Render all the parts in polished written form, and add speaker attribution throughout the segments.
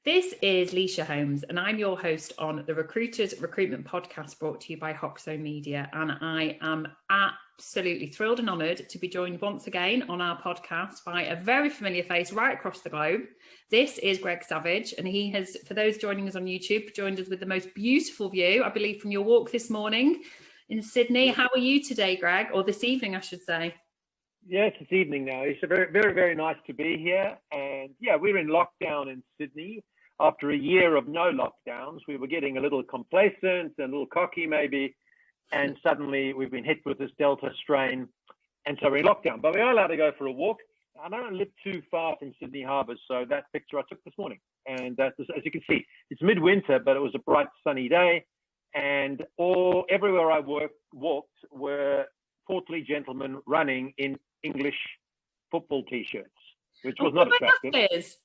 Speaker 1: This is Leisha Holmes, and I'm your host on the Recruiters Recruitment podcast brought to you by Hoxo Media. And I am absolutely thrilled and honoured to be joined once again on our podcast by a very familiar face right across the globe. This is Greg Savage, and he has, for those joining us on YouTube, joined us with the most beautiful view, I believe, from your walk this morning in Sydney. How are you today, Greg? Or this evening, I should say.
Speaker 2: Yes, it's evening now. It's very, very, very nice to be here. And yeah, we're in lockdown in Sydney. After a year of no lockdowns, we were getting a little complacent, a little cocky maybe, and suddenly we've been hit with this Delta strain, and so we're in lockdown. But we are allowed to go for a walk. I don't live too far from Sydney Harbour, so that picture I took this morning. And as you can see, it's midwinter, but it was a bright sunny day, and everywhere I walked were portly gentlemen running in English football T-shirts, which was not attractive.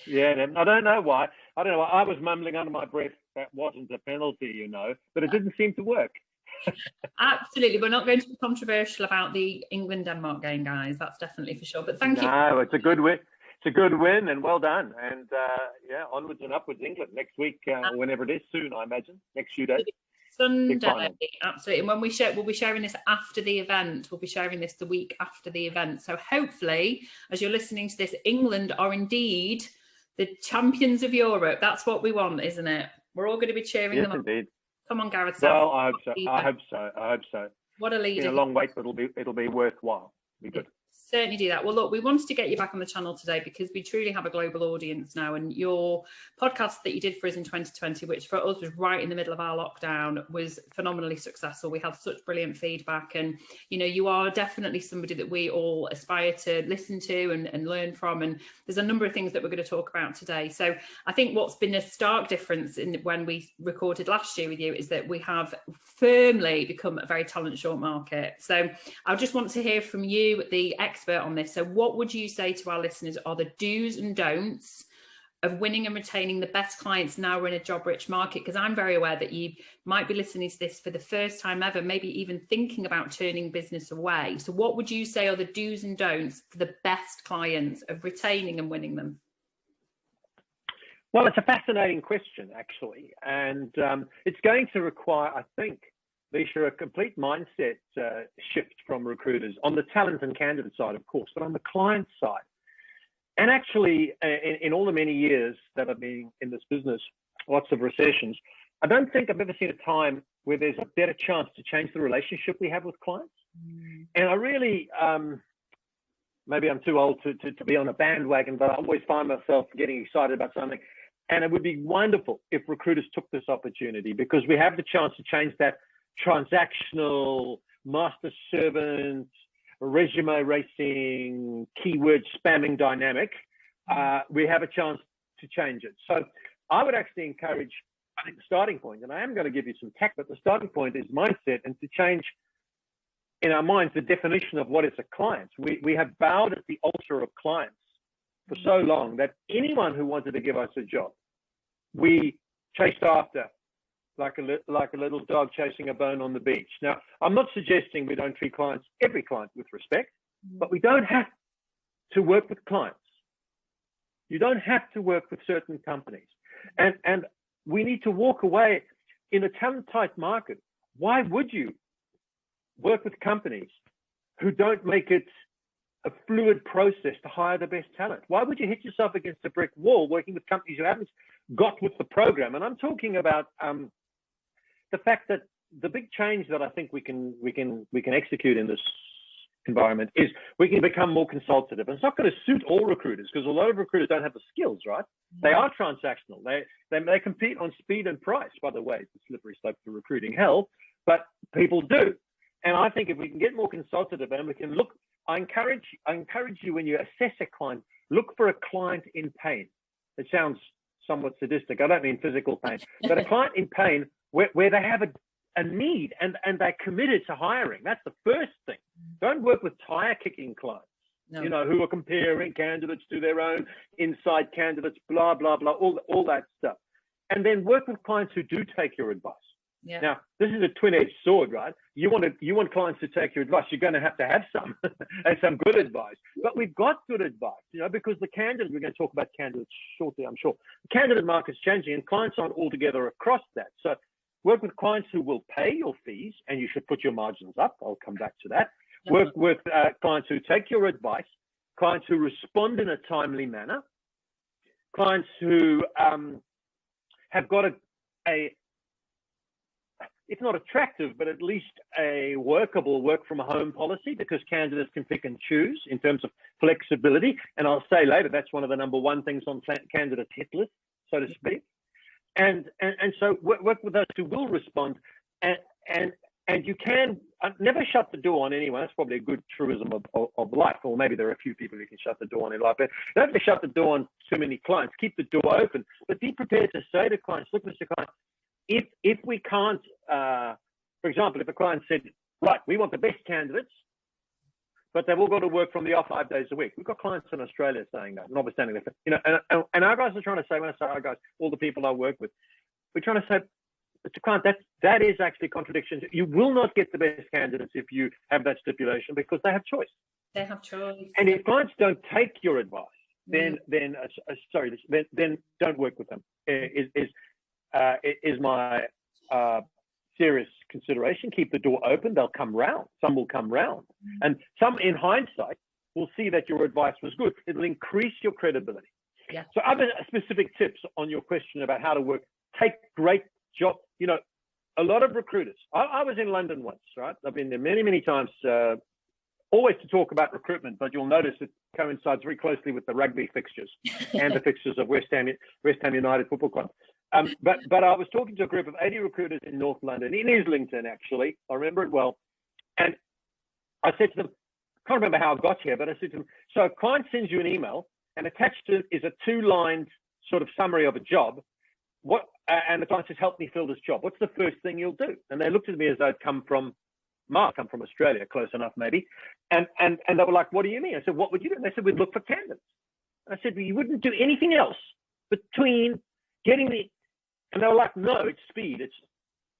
Speaker 2: Yeah, I don't know why. I was mumbling under my breath. That wasn't a penalty, but it didn't seem to work.
Speaker 1: Absolutely. We're not going to be controversial about the England-Denmark game, guys. That's definitely for sure. But thank you.
Speaker 2: No, it's a good win. It's a good win and well done. And onwards and upwards England next week, whenever it is, soon, I imagine, next few days.
Speaker 1: Sunday, absolutely. And when we'll be sharing this after the event. We'll be sharing this the week after the event. So hopefully, as you're listening to this, England are indeed the champions of Europe. That's what we want, isn't it? We're all going to be cheering them
Speaker 2: indeed.
Speaker 1: up. Come on, Gareth.
Speaker 2: Well, I hope so.
Speaker 1: What a leader!
Speaker 2: It's been a long wait, but it'll be worthwhile. It'll be good.
Speaker 1: Certainly do that. Well, look, we wanted to get you back on the channel today because we truly have a global audience now, and your podcast that you did for us in 2020, which for us was right in the middle of our lockdown, was phenomenally successful. We had such brilliant feedback, and you are definitely somebody that we all aspire to listen to and learn from, and there's a number of things that we're going to talk about today. So I think what's been a stark difference in when we recorded last year with you is that we have firmly become a very talent short market. So I just want to hear from you, the expert on this. So what would you say to our listeners are the do's and don'ts of winning and retaining the best clients now we're in a job rich market? Because I'm very aware that you might be listening to this for the first time ever, maybe even thinking about turning business away. So what would you say are the do's and don'ts for the best clients of retaining and winning them?
Speaker 2: Well, it's a fascinating question, actually. And it's going to require, I think, Leisha, a complete mindset shift from recruiters on the talent and candidate side, of course, but on the client side. And actually, in all the many years that I've been in this business, lots of recessions, I don't think I've ever seen a time where there's a better chance to change the relationship we have with clients. And I really, maybe I'm too old to be on a bandwagon, but I always find myself getting excited about something. And it would be wonderful if recruiters took this opportunity, because we have the chance to change that transactional, master servant, resume racing, keyword spamming dynamic. We have a chance to change it. So I would actually encourage, I think the starting point, and I am going to give you some tech, but the starting point is mindset, and to change in our minds the definition of what is a client. We have bowed at the altar of clients for so long that anyone who wanted to give us a job, we chased after like a little dog chasing a bone on the beach. Now, I'm not suggesting we don't treat every client with respect, but we don't have to work with clients. You don't have to work with certain companies. And we need to walk away in a talent-tight market. Why would you work with companies who don't make it a fluid process to hire the best talent? Why would you hit yourself against a brick wall working with companies who haven't got with the program? And I'm talking about the fact that the big change that I think we can execute in this environment is we can become more consultative. And it's not going to suit all recruiters, because a lot of recruiters don't have the skills, right? They are transactional. They compete on speed and price. By the way, it's a slippery slope to recruiting hell, but people do. And I think if we can get more consultative and we can look, I encourage you, when you assess a client, look for a client in pain. It sounds somewhat sadistic. I don't mean physical pain, but a client in pain where they have a need and they're committed to hiring. That's the first thing. Don't work with tire kicking clients, who are comparing candidates to their own inside candidates, blah, blah, blah, all that stuff. And then work with clients who do take your advice.
Speaker 1: Yeah.
Speaker 2: Now, this is a twin-edged sword, right? You want clients to take your advice. You're going to have some and some good advice. But we've got good advice, because the candidate, we're going to talk about candidates shortly, I'm sure. The candidate market's changing and clients aren't altogether across that. So work with clients who will pay your fees, and you should put your margins up. I'll come back to that. Work with clients who take your advice, clients who respond in a timely manner, clients who have got a if not attractive, but at least a workable work from home policy, because candidates can pick and choose in terms of flexibility. And I'll say later, that's one of the number one things on candidates' hit list, so to speak. And so work with those who will respond, and you can never shut the door on anyone. That's probably a good truism of life, or maybe there are a few people who can shut the door on in life, but you don't have to shut the door on too many clients. Keep the door open, but be prepared to say to clients, look, Mr. Client, if we can't, for example, if a client said, right, we want the best candidates, but they've all got to work from the office 5 days a week. We've got clients in Australia saying that, notwithstanding that, and our guys are trying to say, when I say our guys, all the people I work with, we're trying to say, Mr. Client, that is actually contradiction. You will not get the best candidates if you have that stipulation, because they have choice.
Speaker 1: They have choice.
Speaker 2: And if clients don't take your advice, then don't work with them. Is my serious consideration. Keep the door open. They'll come round. Some will come round, and some, in hindsight, will see that your advice was good. It'll increase your credibility.
Speaker 1: Yeah.
Speaker 2: So other specific tips on your question about how to work. Take great job. A lot of recruiters. I was in London once, right? I've been there many, many times. Always to talk about recruitment, but you'll notice it coincides very closely with the rugby fixtures and the fixtures of West Ham United Football Club. But I was talking to a group of 80 recruiters in North London, in Islington, actually. I remember it well. And I said to them, I can't remember how I got here, but I said to them, so a client sends you an email, and attached to it is a 2-line sort of summary of a job. And the client says, help me fill this job. What's the first thing you'll do? And they looked at me as though I'd come from Australia, close enough maybe. And they were like, what do you mean? I said, what would you do? And they said, we'd look for candidates. And I said, well, you wouldn't do anything else between getting and they were like, no, it's speed.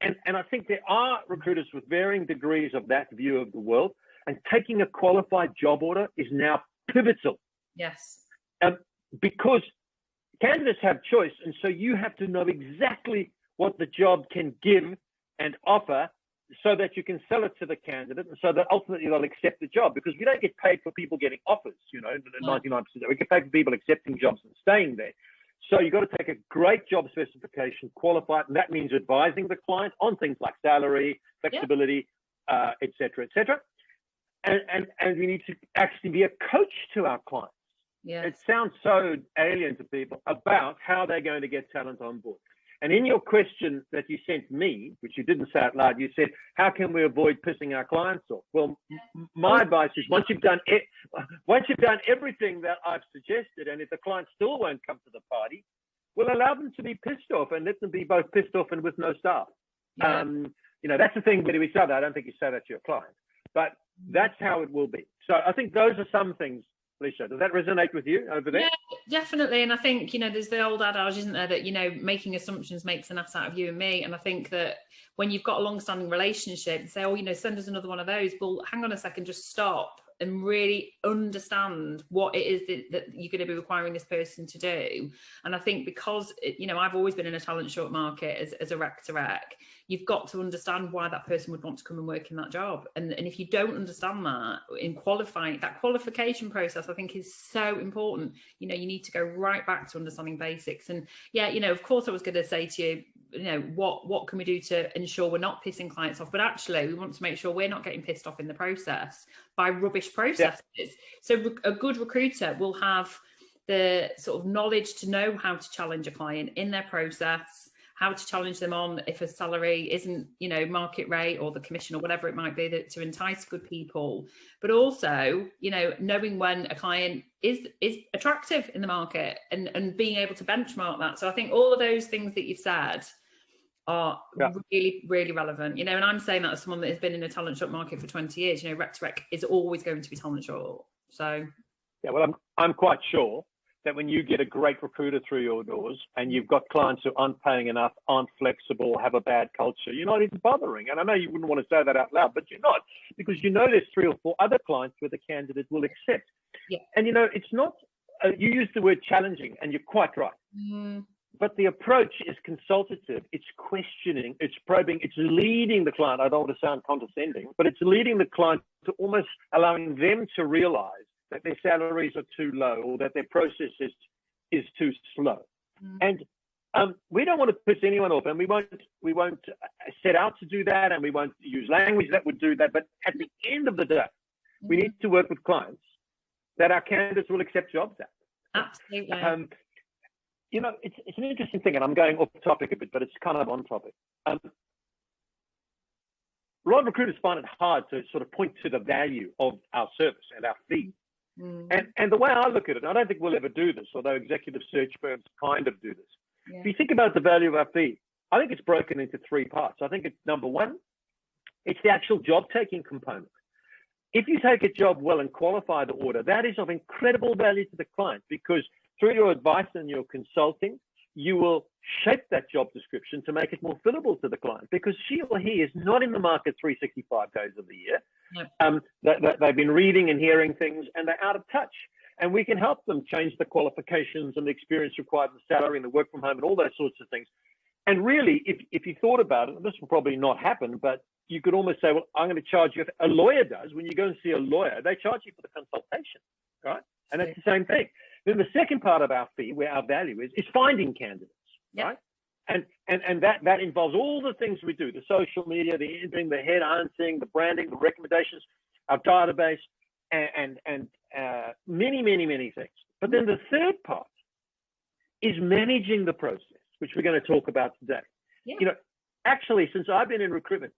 Speaker 2: And I think there are recruiters with varying degrees of that view of the world, and taking a qualified job order is now pivotal.
Speaker 1: Yes.
Speaker 2: Because candidates have choice, and so you have to know exactly what the job can give and offer, so that you can sell it to the candidate, and so that ultimately they'll accept the job. Because we don't get paid for people getting offers, 99%. We get paid for people accepting jobs and staying there. So you've got to take a great job specification, qualify it, and that means advising the client on things like salary, flexibility, et cetera, et cetera. And we need to actually be a coach to our clients.
Speaker 1: Yeah.
Speaker 2: It sounds so alien to people about how they're going to get talent on board. And in your question that you sent me, which you didn't say out loud, you said, how can we avoid pissing our clients off? Well, my advice is once you've done everything that I've suggested, and if the client still won't come to the party, we'll allow them to be pissed off, and let them be both pissed off and with no staff.
Speaker 1: Yeah.
Speaker 2: That's the thing, but we say that, I don't think you say that to your client, but that's how it will be. So I think those are some things. Lisa, does that resonate with you over there?
Speaker 1: Yeah, definitely. And I think, there's the old adage, isn't there, that, making assumptions makes an ass out of you and me. And I think that when you've got a long-standing relationship, say, send us another one of those. Well, hang on a second, just stop and really understand what it is that you're going to be requiring this person to do. And I think because, I've always been in a talent short market as a rec to rec, you've got to understand why that person would want to come and work in that job. And if you don't understand that in qualifying, that qualification process, I think is so important. You need to go right back to understanding basics. And of course I was going to say to you, what can we do to ensure we're not pissing clients off? But actually, we want to make sure we're not getting pissed off in the process by rubbish processes. Yeah. So a good recruiter will have the sort of knowledge to know how to challenge a client in their process, how to challenge them on if a salary isn't, market rate or the commission or whatever it might be, that to entice good people, but also, knowing when a client is attractive in the market and being able to benchmark that. So I think all of those things that you've said are really, really relevant, and I'm saying that as someone that has been in a talent short market for 20 years, rec to rec is always going to be talent short. So.
Speaker 2: Yeah, well, I'm quite sure that when you get a great recruiter through your doors and you've got clients who aren't paying enough, aren't flexible, have a bad culture, you're not even bothering. And I know you wouldn't want to say that out loud, but you're not, because you know there's 3 or 4 other clients where the candidate will accept.
Speaker 1: Yeah.
Speaker 2: And, you know, it's not, you use the word challenging, and you're quite right.
Speaker 1: Mm.
Speaker 2: But the approach is consultative. It's questioning, it's probing, it's leading the client. I don't want to sound condescending, but it's leading the client to almost allowing them to realize that their salaries are too low or that their process is too slow. And we don't want to piss anyone off, and we won't set out to do that, and we won't use language that would do that. But at the end of the day, we need to work with clients that our candidates will accept jobs at.
Speaker 1: Absolutely.
Speaker 2: You know, it's an interesting thing, and I'm going off topic a bit, but it's kind of on topic. A lot of recruiters find it hard to sort of point to the value of our service and our fee. And the way I look at it, I don't think we'll ever do this, although executive search firms kind of do this. If you think about the value of our fee, I think it's broken into 3 parts. I think it's, number 1, it's the actual job-taking component. If you take a job well and qualify the order, that is of incredible value to the client, because through your advice and your consulting, you will shape that job description to make it more fillable to the client, because she or he is not in the market 365 days of the year. They've been reading and hearing things, and they're out of touch. And we can help them change the qualifications and the experience required, the salary and the work from home and all those sorts of things. And really, if you thought about it, this will probably not happen, but you could almost say, well, I'm going to charge you. A lawyer does. When you go and see a lawyer, they charge you for the consultation, right? And it's the same thing. Then the second part of our fee, where our value is finding candidates, right? And that involves all the things we do: the social media, the interviewing, the headhunting, the branding, the recommendations, our database, and many things. But then the third part is managing the process, which we're going to talk about today. You know, actually, since I've been in recruitment,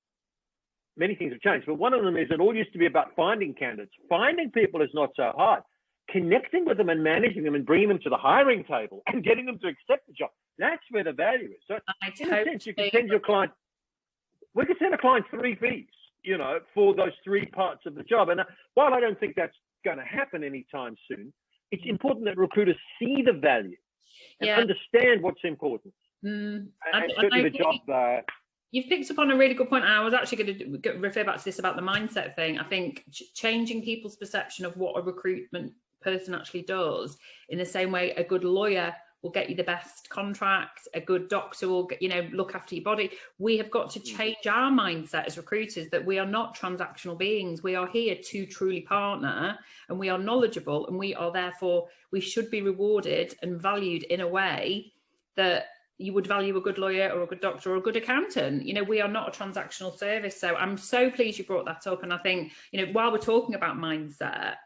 Speaker 2: many things have changed. But one of them is it all used to be about finding candidates. Finding people is not so hard. Connecting with them and managing them and bringing them to the hiring table and getting them to accept the job, that's where the value is. So in a sense, you can send your client, we could send a client 3 fees, you know, for those 3 parts of the job. And while I don't think that's going to happen anytime soon, it's important that recruiters see the value and understand what's important. And certainly the job.
Speaker 1: You've picked up on a really good point. And I was actually going to refer back to this about the mindset thing. I think changing people's perception of what a recruitment person actually does, in the same way a good lawyer will get you the best contract, a good doctor will get, you know, look after your body. We have got to change our mindset as recruiters, that we are not transactional beings. We are here to truly partner, and we are knowledgeable, and we are therefore, we should be rewarded and valued in a way that you would value a good lawyer or a good doctor or a good accountant. You know, we are not a transactional service. So I'm so pleased you brought that up. And I think, you know, while we're talking about mindset,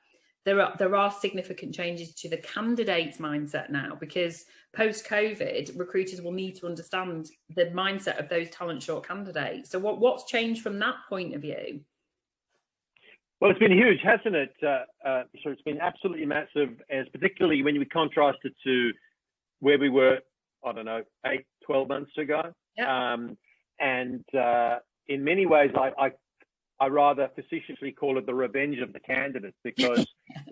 Speaker 1: there are significant changes to the candidate's mindset now, because post-COVID, recruiters will need to understand the mindset of those talent-short candidates. So what's changed from that point of view?
Speaker 2: Well, it's been huge, hasn't it? So it's been absolutely massive, as particularly when we contrast it to where we were, I don't know, 8, 12 months ago. In many ways, I rather facetiously call it the revenge of the candidates, because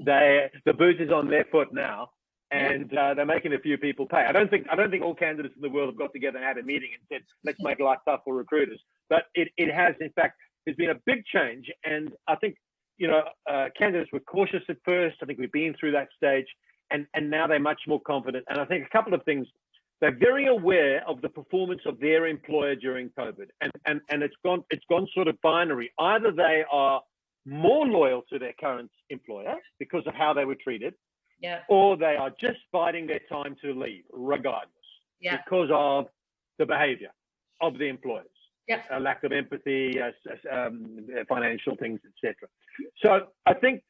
Speaker 2: the boot is on their foot now, and they're making a few people pay. I don't think all candidates in the world have got together and had a meeting and said, let's make life tough for recruiters. But it has, in fact, there's been a big change. And I think, you know, candidates were cautious at first. I think we've been through that stage, and now they're much more confident. And I think a couple of things. They're very aware of the performance of their employer during COVID, and it's gone sort of binary. Either they are more loyal to their current employer because of how they were treated, or they are just biding their time to leave, regardless, because of the behavior of the employers, a lack of empathy, financial things, etc. So I think,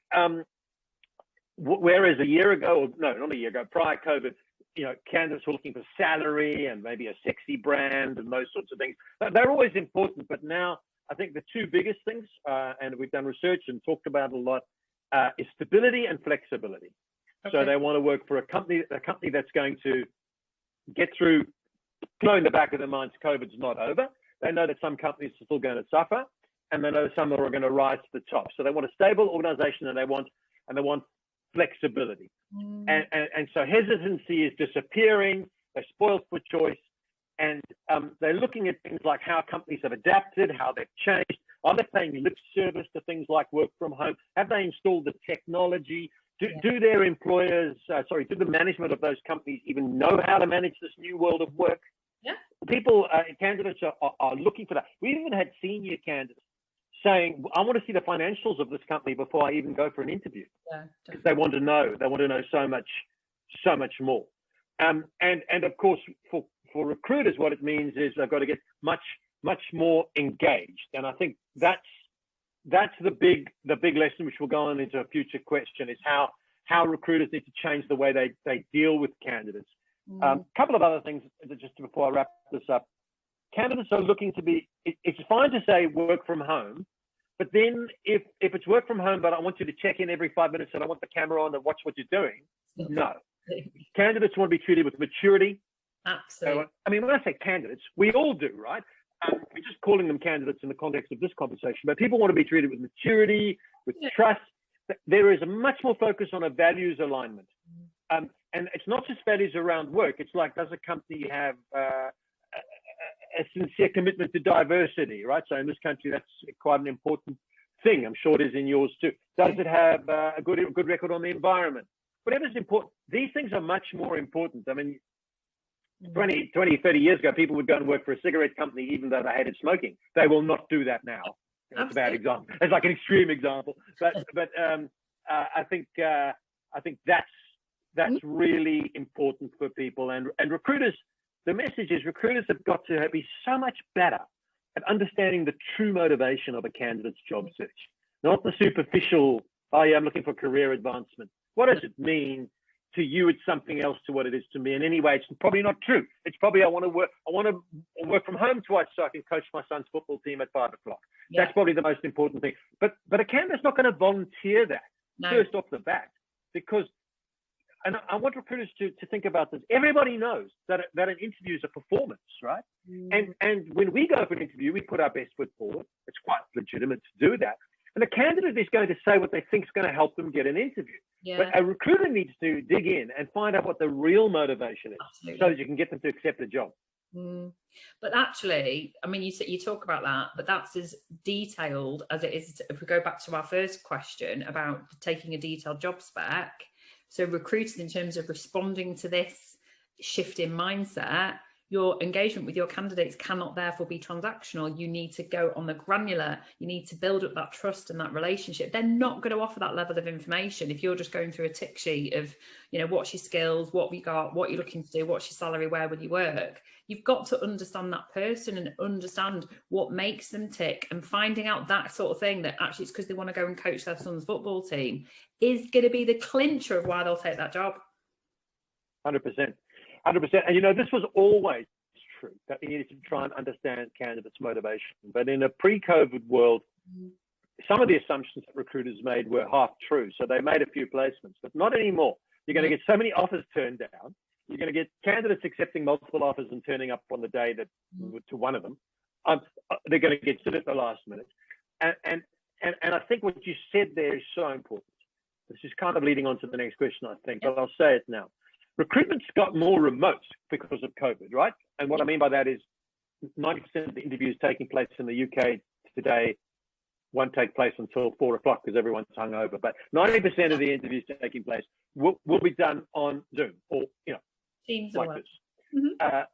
Speaker 2: whereas a year ago, no, not a year ago, prior COVID, you know, candidates were looking for salary and maybe a sexy brand and those sorts of things. They're always important, but now I think the 2 biggest things, and we've done research and talked about it a lot, is stability and flexibility. So they want to work for a company that's going to get through, know in the back of their minds COVID's not over. They know that some companies are still going to suffer, and they know some are going to rise to the top. So they want a stable organization, and they want flexibility. And so hesitancy is disappearing. They're spoiled for choice. And they're looking at things like how companies have adapted, how they've changed. Are they paying lip service to things like work from home? Have they installed the technology? Do their employers, do the management of those companies even know how to manage this new world of work?
Speaker 1: Yeah.
Speaker 2: People, candidates are looking for that. We've even had senior candidates saying, I want to see the financials of this company before I even go for an interview. Because they want to know. They want to know so much more. And of course, for recruiters, what it means is they've got to get much more engaged. And I think that's the big lesson, which will go on into a future question, is how recruiters need to change the way they deal with candidates. Couple of other things just before I wrap this up. Candidates are looking to be, it's fine to say work from home, but then if it's work from home, but I want you to check in every 5 minutes and I want the camera on and watch what you're doing, no. Candidates want to be treated with maturity.
Speaker 1: Absolutely.
Speaker 2: I mean, when I say candidates, we all do, right? We're just calling them candidates in the context of this conversation, but people want to be treated with maturity, with trust. There is a much more focus on a values alignment. And it's not just values around work. It's like, does a company have a sincere commitment to diversity, right? So in this country, that's quite an important thing. I'm sure it is in yours too. Does it have a good record on the environment? Whatever's important, these things are much more important. I mean, 20, 30 years ago, people would go and work for a cigarette company even though they hated smoking. They will not do that now. That's a bad example. It's like an extreme example. But I think that's really important for people. And recruiters, the message is recruiters have got to be so much better at understanding the true motivation of a candidate's job search, not the superficial, oh yeah, I'm looking for career advancement. What does it mean to you? It's something else to what it is to me. And anyway, it's probably not true. It's probably I want to work from home twice so I can coach my son's football team at 5 o'clock. Yeah. That's probably the most important thing. But a candidate's not going to volunteer that first off the bat, because, and I want recruiters to think about this. Everybody knows that an interview is a performance, right? And when we go for an interview, we put our best foot forward. It's quite legitimate to do that. And the candidate is going to say what they think is going to help them get an interview. Yeah. But a recruiter needs to dig in and find out what the real motivation is. Absolutely. So that you can get them to accept the job.
Speaker 1: But actually, I mean, you talk about that, but that's as detailed as it is. If we go back to our first question about taking a detailed job spec, so recruiters, in terms of responding to this shift in mindset, your engagement with your candidates cannot therefore be transactional. You need to go on the granular. You need to build up that trust and that relationship. They're not going to offer that level of information if you're just going through a tick sheet of, what's your skills, what have you got, what you're looking to do, what's your salary, where will you work. You've got to understand that person and understand what makes them tick, and finding out that sort of thing that actually it's because they want to go and coach their son's football team is going to be the clincher of why they'll take that job.
Speaker 2: 100%. 100%. And this was always true, that we needed to try and understand candidates' motivation. But in a pre-COVID world, some of the assumptions that recruiters made were half true. So they made a few placements, but not anymore. You're going to get so many offers turned down. You're going to get candidates accepting multiple offers and turning up on the day that to one of them. They're going to get sit at the last minute. And I think what you said there is so important. This is kind of leading on to the next question, I think, but I'll say it now. Recruitment's got more remote because of COVID, right? And what I mean by that is 90% of the interviews taking place in the UK today won't take place until 4 o'clock because everyone's hungover. But 90% of the interviews taking place will be done on Zoom or,
Speaker 1: Teams
Speaker 2: like this.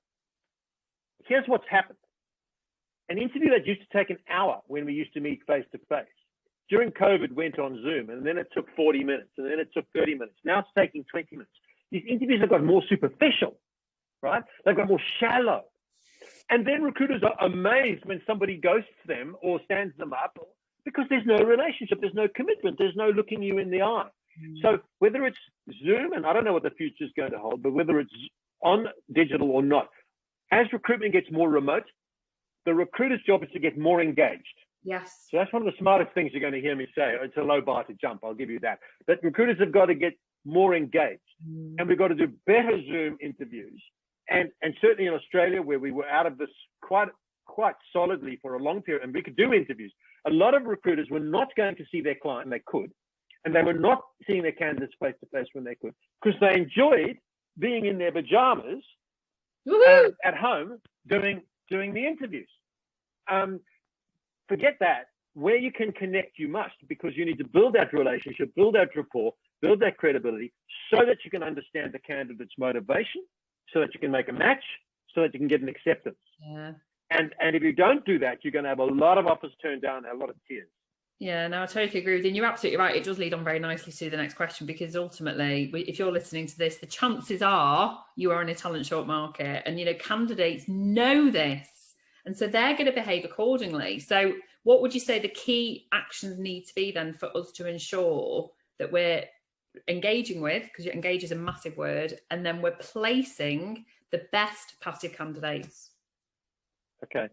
Speaker 2: Here's what's happened. An interview that used to take an hour when we used to meet face to face, during COVID went on Zoom, and then it took 40 minutes, and then it took 30 minutes. Now it's taking 20 minutes. These interviews have got more superficial, right? They've got more shallow. And then recruiters are amazed when somebody ghosts them or stands them up because there's no relationship, there's no commitment, there's no looking you in the eye. So whether it's Zoom, and I don't know what the future is going to hold, but whether it's on digital or not, as recruitment gets more remote, the recruiter's job is to get more engaged.
Speaker 1: Yes. So
Speaker 2: that's one of the smartest things you're going to hear me say. It's a low bar to jump, I'll give you that. But recruiters have got to get more engaged, and we've got to do better Zoom interviews. And certainly in Australia, where we were out of this quite solidly for a long period, and we could do interviews. A lot of recruiters were not going to see their client, and they could, and they were not seeing their candidates face to face when they could, because they enjoyed being in their pajamas at home doing the interviews. Forget that. Where you can connect, you must, because you need to build that relationship, build that rapport, build that credibility, so that you can understand the candidate's motivation, so that you can make a match, so that you can get an acceptance.
Speaker 1: Yeah.
Speaker 2: And if you don't do that, you're going to have a lot of offers turned down and a lot of tears.
Speaker 1: Yeah, no, I totally agree with you. And you're absolutely right. It does lead on very nicely to the next question, because ultimately, if you're listening to this, the chances are you are in a talent short market, and, you know, candidates know this. And so they're going to behave accordingly. So what would you say the key actions need to be then for us to ensure that we're engaging with, because engage is a massive word, and then we're placing the best passive candidates?
Speaker 2: Okay.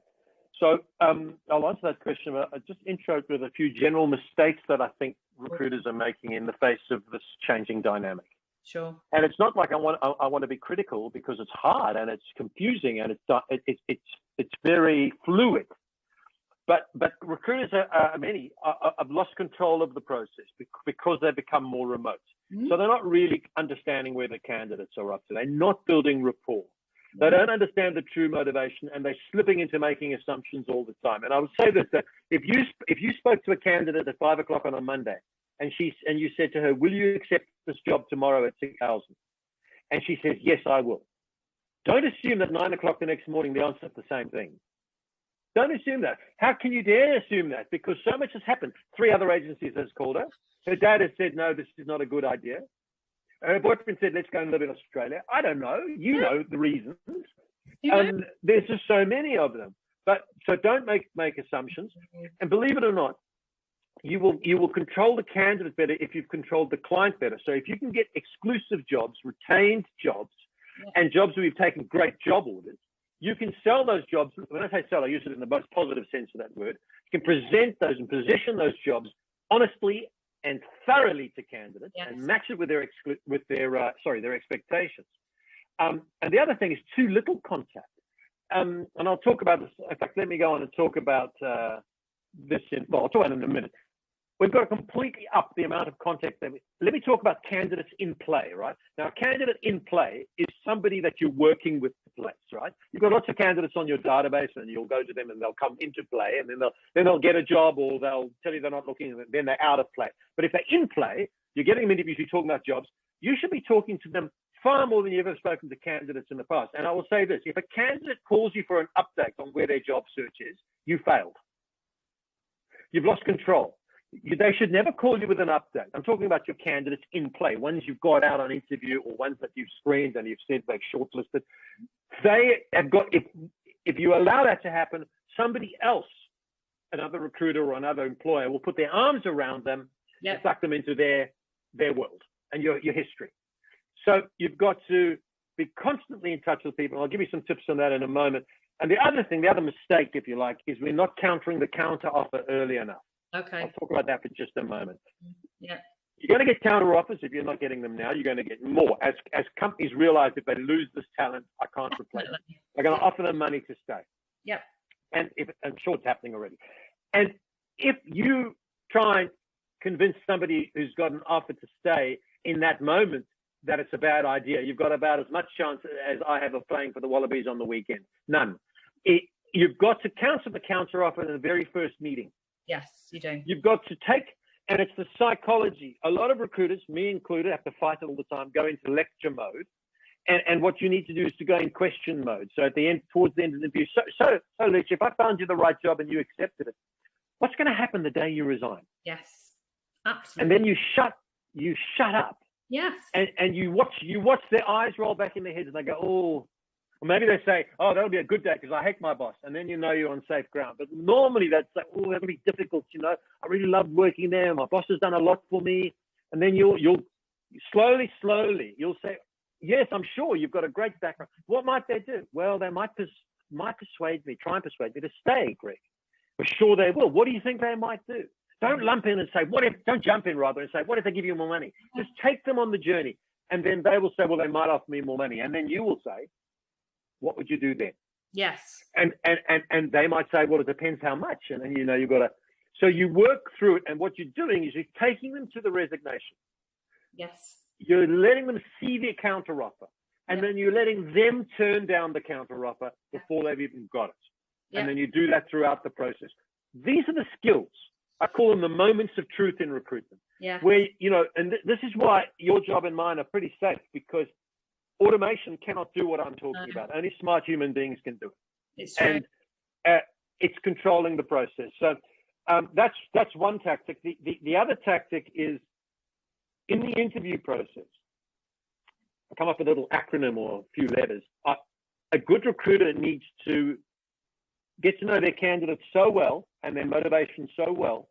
Speaker 2: So I'll answer that question. But I just intro with a few general mistakes that I think recruiters are making in the face of this changing dynamic.
Speaker 1: Sure.
Speaker 2: And it's not like I want to be critical, because it's hard and it's confusing and it's very fluid. But recruiters many have lost control of the process because they've become more remote. Mm-hmm. So they're not really understanding where the candidates are up to. They're not building rapport. They don't understand the true motivation, and they're slipping into making assumptions all the time. And I would say this, that if you spoke to a candidate at 5 o'clock on a Monday, and you said to her, "Will you accept this job tomorrow at 6,000?" and she says, "Yes, I will." Don't assume that 9 o'clock the next morning the answer is the same thing. Don't assume that. How can you dare assume that? Because so much has happened. 3 other agencies has called her. Her dad has said, "No, this is not a good idea." Her boyfriend said, "Let's go and live in Australia." I don't know. You know the reasons. There's just so many of them. But so don't make assumptions. And believe it or not, you will control the candidate better if you've controlled the client better. So if you can get exclusive jobs, retained jobs, and jobs where you've taken great job orders, you can sell those jobs. When I say sell, I use it in the most positive sense of that word. You can present those and position those jobs honestly and thoroughly to candidates, and match it with their expectations. And the other thing is too little contact. And I'll talk about this. In fact, let me go on and talk about this. I'll talk about it in a minute. We've got to completely up the amount of contact. Let me talk about candidates in play, right? Now, a candidate in play is somebody that you're working with to place, right? You've got lots of candidates on your database, and you'll go to them and they'll come into play, and then they'll get a job, or they'll tell you they're not looking, and then they're out of play. But if they're in play, you're getting them interviews, you're talking about jobs, you should be talking to them far more than you've ever spoken to candidates in the past. And I will say this, if a candidate calls you for an update on where their job search is, you failed. You've lost control. They should never call you with an update. I'm talking about your candidates in play, ones you've got out on interview, or ones that you've screened and you've said they've shortlisted. They have got, if you allow that to happen, somebody else, another recruiter or another employer, will put their arms around them and suck them into their world and your history. So you've got to be constantly in touch with people. I'll give you some tips on that in a moment. And the other mistake, if you like, is we're not countering the counter offer early enough.
Speaker 1: Okay.
Speaker 2: I'll talk about that for just a moment.
Speaker 1: Yeah.
Speaker 2: You're going to get counter offers. If you're not getting them now, you're going to get more. As companies realize if they lose this talent, I can't replace it. They're going to offer them money to stay.
Speaker 1: Yep.
Speaker 2: And I'm sure it's happening already. And if you try and convince somebody who's got an offer to stay in that moment that it's a bad idea, you've got about as much chance as I have of playing for the Wallabies on the weekend. None. You've got to counter the counter offer in the very first meeting.
Speaker 1: Yes, you do.
Speaker 2: You've got to take, and it's the psychology. A lot of recruiters, me included, have to fight it all the time, go into lecture mode. And what you need to do is to go in question mode. So at the end, towards the end of the interview, so Lecture, if I found you the right job and you accepted it, what's going to happen the day you resign?
Speaker 1: Yes, absolutely.
Speaker 2: And then you shut up.
Speaker 1: Yes.
Speaker 2: And you watch their eyes roll back in their heads, and they go, oh. Or maybe they say, oh, that'll be a good day because I hate my boss. And then you know you're on safe ground. But normally that's like, oh, that'll be difficult. You know, I really love working there. My boss has done a lot for me. And then you'll slowly, you'll say, yes, I'm sure you've got a great background. What might they do? Well, they might persuade me, try and persuade me to stay, Greg. For sure they will. What do you think they might do? Don't lump in and say, don't jump in rather and say, what if they give you more money? Just take them on the journey. And then they will say, well, they might offer me more money. And then you will say, what would you do then?
Speaker 1: Yes.
Speaker 2: And they might say, well, it depends how much. And then, you know, you've got to. So you work through it, and what you're doing is you're taking them to the resignation.
Speaker 1: Yes.
Speaker 2: You're letting them see the counter offer, and then you're letting them turn down the counter offer before they've even got it. And then you do that throughout the process. These are the skills. I call them the moments of truth in recruitment.
Speaker 1: Yeah.
Speaker 2: Where, you know, and this is why your job and mine are pretty safe, because automation cannot do what I'm talking about. Only smart human beings can do it.
Speaker 1: It's true.
Speaker 2: And it's controlling the process. So that's one tactic. The other tactic is in the interview process. I come up with a little acronym or a few letters. A good recruiter needs to get to know their candidates so well and their motivation so well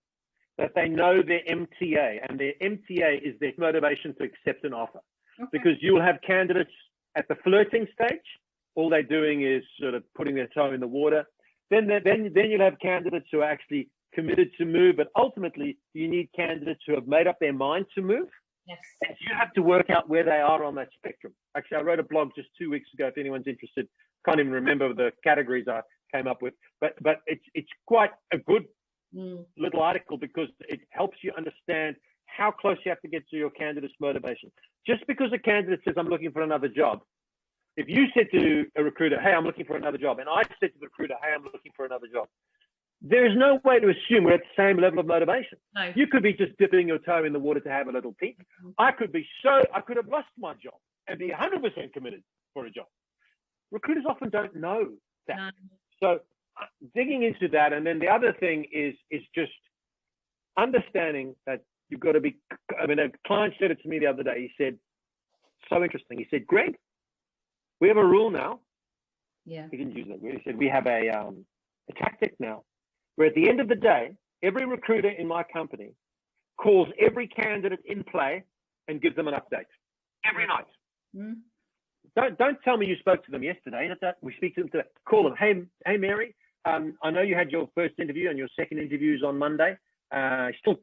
Speaker 2: that they know their MTA, and their MTA is their motivation to accept an offer. Okay. Because you'll have candidates at the flirting stage. All they're doing is sort of putting their toe in the water. Then you'll have candidates who are actually committed to move, but ultimately you need candidates who have made up their mind to move.
Speaker 1: Yes.
Speaker 2: And you have to work out where they are on that spectrum. Actually, I wrote a blog just 2 weeks ago, if anyone's interested. Can't even remember the categories I came up with, but it's quite a good little article, because it helps you understand how close you have to get to your candidate's motivation. Just because a candidate says, I'm looking for another job, if you said to a recruiter, hey, I'm looking for another job, and I said to the recruiter, hey, I'm looking for another job, there is no way to assume we're at the same level of motivation.
Speaker 1: No.
Speaker 2: You could be just dipping your toe in the water to have a little peek. I could have lost my job and be 100% committed for a job. Recruiters often don't know that.
Speaker 1: No.
Speaker 2: So digging into that, and then the other thing is just understanding that you've got to be. I mean, a client said it to me the other day. He said, so interesting. He said, Greg, we have a rule now.
Speaker 1: Yeah.
Speaker 2: He didn't use that word. He said, we have a tactic now, where at the end of the day, every recruiter in my company calls every candidate in play and gives them an update every night.
Speaker 1: Mm.
Speaker 2: Don't tell me you spoke to them yesterday. We speak to them today. Call them. Hey, Mary. I know you had your first interview and your second interviews on Monday. Still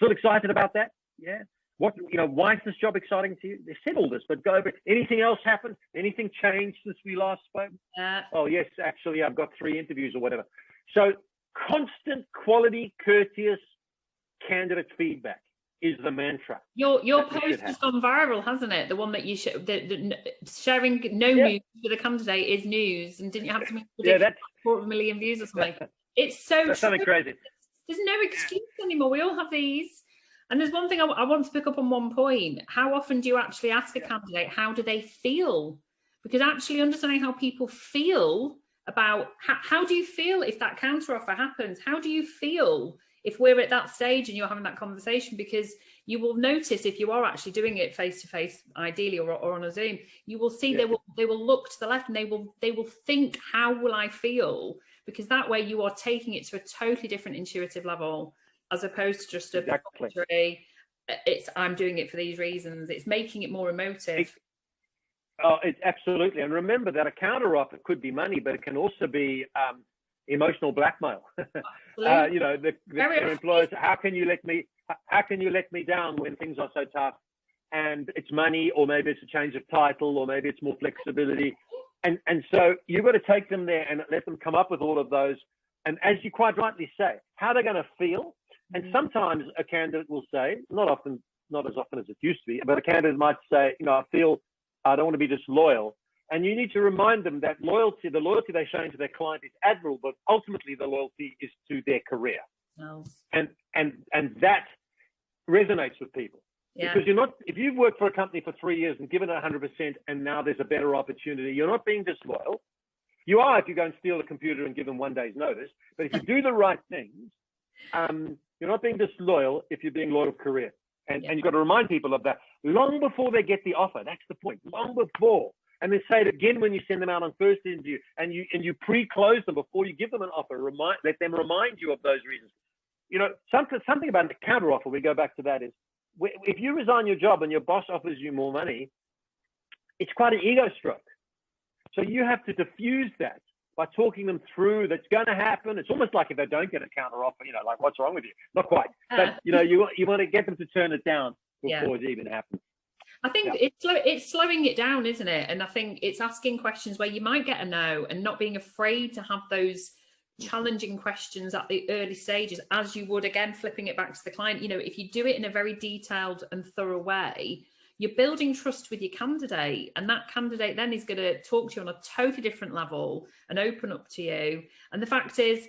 Speaker 2: excited about that? Yeah. Why is this job exciting to you? They said all this, but go over. Anything else happened? Anything changed since we last spoke? Oh yes, actually, I've got 3 interviews or whatever. So constant quality, courteous candidate feedback is the mantra.
Speaker 1: Your post has gone viral, hasn't it? The one that you sharing no news with a candidate is news, and didn't you have to make that's 250,000 views or something? It's that's
Speaker 2: something crazy.
Speaker 1: There's no excuse anymore. We all have these. And there's one thing I want to pick up on one point. How often do you actually ask a candidate, how do they feel? Because actually understanding how people feel about how do you feel if that counteroffer happens? How do you feel if we're at that stage and you're having that conversation? Because you will notice if you are actually doing it face to face, ideally, or on a Zoom, you will see they will look to the left and they will think, how will I feel? Because that way you are taking it to a totally different intuitive level, as opposed to just I'm doing it for these reasons. It's making it more emotive.
Speaker 2: It's absolutely. And remember that a counter offer could be money, but it can also be emotional blackmail. Their employers, how can you let me down when things are so tough? And it's money, or maybe it's a change of title, or maybe it's more flexibility. And so you've got to take them there and let them come up with all of those. And as you quite rightly say, how they're going to feel. And sometimes a candidate will say, not as often as it used to be, but a candidate might say, I feel I don't want to be disloyal. And you need to remind them that the loyalty they're showing to their client is admirable, but ultimately the loyalty is to their career.
Speaker 1: Oh.
Speaker 2: And that resonates with people.
Speaker 1: Yeah.
Speaker 2: Because if you've worked for a company for 3 years and given it 100%, and now there's a better opportunity, you're not being disloyal. You are if you go and steal a computer and give them 1 day's notice. But if you do the right things, you're not being disloyal if you're being loyal to career. And you've got to remind people of that long before they get the offer. That's the point. Long before. And then say it again when you send them out on first interview, and you pre-close them before you give them an offer. Let them remind you of those reasons. Something about the counter offer, we go back to that, is if you resign your job and your boss offers you more money, it's quite an ego stroke. So you have to diffuse that by talking them through that's going to happen. It's almost like if they don't get a counter offer, like, what's wrong with you? Not quite. But, you want to get them to turn it down before it even happens.
Speaker 1: I think it's slowing it down, isn't it? And I think it's asking questions where you might get a no, and not being afraid to have those challenging questions at the early stages, as you would, again, flipping it back to the client. If you do it in a very detailed and thorough way, you're building trust with your candidate, and that candidate then is going to talk to you on a totally different level and open up to you. And the fact is,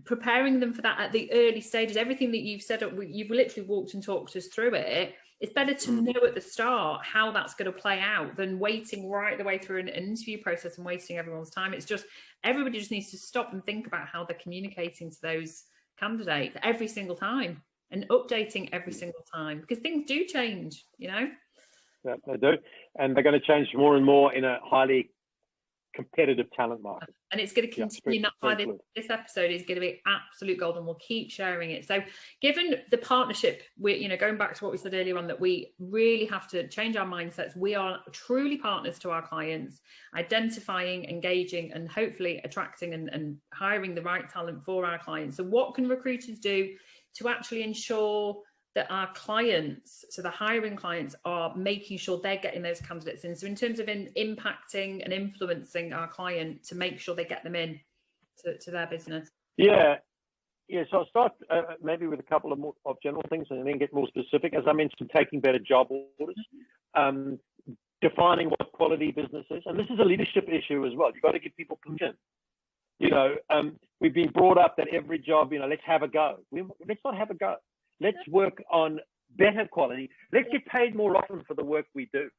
Speaker 1: preparing them for that at the early stages, everything that you've said, you've literally walked and talked us through it. It's better to know at the start how that's going to play out than waiting right the way through an interview process and wasting everyone's time. It's just, everybody just needs to stop and think about how they're communicating to those candidates every single time and updating every single time, because things do change,
Speaker 2: Yeah, they do. And they're going to change more and more in a highly competitive talent market.
Speaker 1: And it's going to continue. That's why this episode is going to be absolute gold, and we'll keep sharing it. So given the partnership, we're, going back to what we said earlier on, that we really have to change our mindsets. We are truly partners to our clients, identifying, engaging, and hopefully attracting and hiring the right talent for our clients. So what can recruiters do to actually ensure that our clients, so the hiring clients, are making sure they're getting those candidates in? So in terms of impacting and influencing our client to make sure they get them in to their business.
Speaker 2: Yeah. So I'll start maybe with a couple of general things and then get more specific. As I mentioned, taking better job orders, defining what quality business is. And this is a leadership issue as well. You've got to give people permission. We've been brought up that every job, let's have a go. Let's not have a go. Let's work on better quality. Let's get paid more often for the work we do.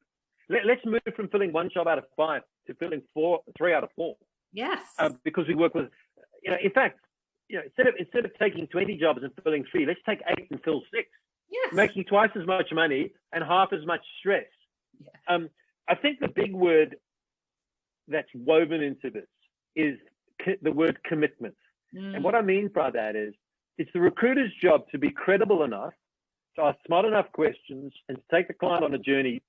Speaker 2: Let's move from filling 1 job out of 5 to filling 3 out of 4.
Speaker 1: Yes.
Speaker 2: Because we work with, in fact, instead of taking 20 jobs and filling 3, let's take 8 and fill 6.
Speaker 1: Yes.
Speaker 2: Making twice as much money and half as much stress. Yeah. I think the big word that's woven into this is the word commitment. And what I mean by that is, it's the recruiter's job to be credible enough, to ask smart enough questions, and to take the client on a journey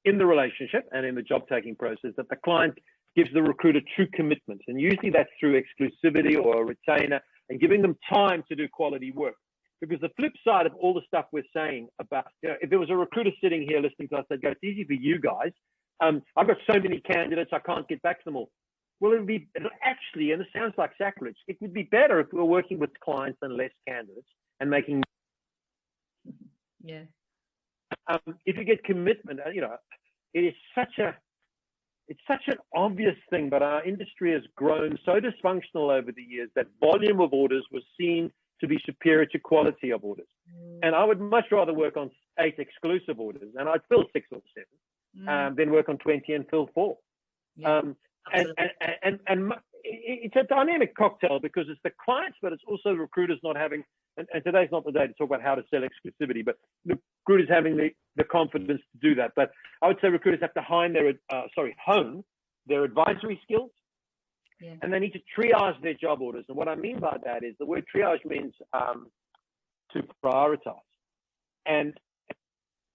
Speaker 2: in the relationship and in the job-taking process that the client gives the recruiter true commitment. And usually that's through exclusivity or a retainer, and giving them time to do quality work. Because the flip side of all the stuff we're saying about, if there was a recruiter sitting here listening to us, they'd go, it's easy for you guys. I've got so many candidates, I can't get back to them all. Well, it'll actually, and it sounds like sacrilege, it would be better if we were working with clients and less candidates and making.
Speaker 1: Yeah.
Speaker 2: If you get commitment, it is such an obvious thing, but our industry has grown so dysfunctional over the years that volume of orders was seen to be superior to quality of orders. And I would much rather work on 8 exclusive orders, and I'd fill 6 or 7, than work on 20 and fill 4.
Speaker 1: Yeah.
Speaker 2: And it's a dynamic cocktail, because it's the clients, but it's also recruiters not having, and today's not the day to talk about how to sell exclusivity, but the recruiters having the confidence to do that. But I would say recruiters have to hone their advisory skills, and they need to triage their job orders. And what I mean by that is the word triage means to prioritize. And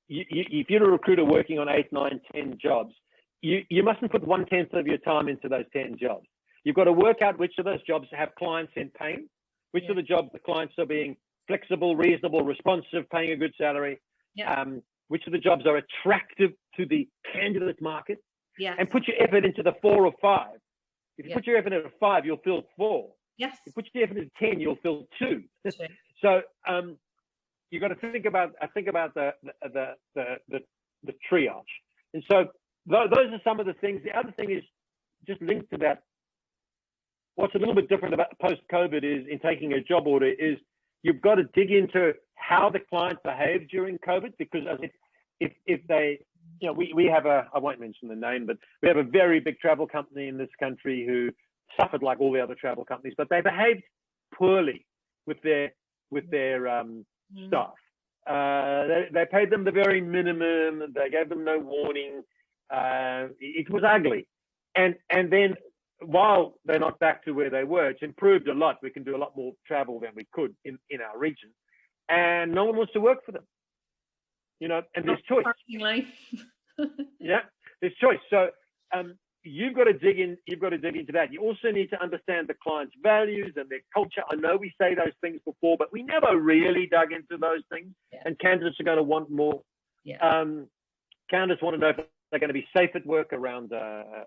Speaker 2: if you're a recruiter working on 8, 9, 10 jobs, you mustn't put 1/10 of your time into those 10 jobs. You've got to work out which of those jobs have clients in pain, which of the jobs the clients are being flexible, reasonable, responsive, paying a good salary, which of the jobs are attractive to the candidate market, and put your effort into the 4 or 5. If you put your effort into 5, you'll fill 4.
Speaker 1: Yes.
Speaker 2: If you put your effort into 10, you'll fill 2. So you've got to think about the triage. And so those are some of the things. The other thing is just linked to that. What's a little bit different about post-COVID is in taking a job order is you've got to dig into how the client behaved during COVID, because if they, we have I won't mention the name, but we have a very big travel company in this country who suffered like all the other travel companies, but they behaved poorly with their staff. They paid them the very minimum. They gave them no warning. It was ugly. And then while they're not back to where they were, it's improved a lot. We can do a lot more travel than we could in our region. And no one wants to work for them. And there's choice. There's choice. So you've got to dig into that. You also need to understand the client's values and their culture. I know we say those things before, but we never really dug into those things. And candidates are going to want more. Candidates want to know if they're going to be safe at work around the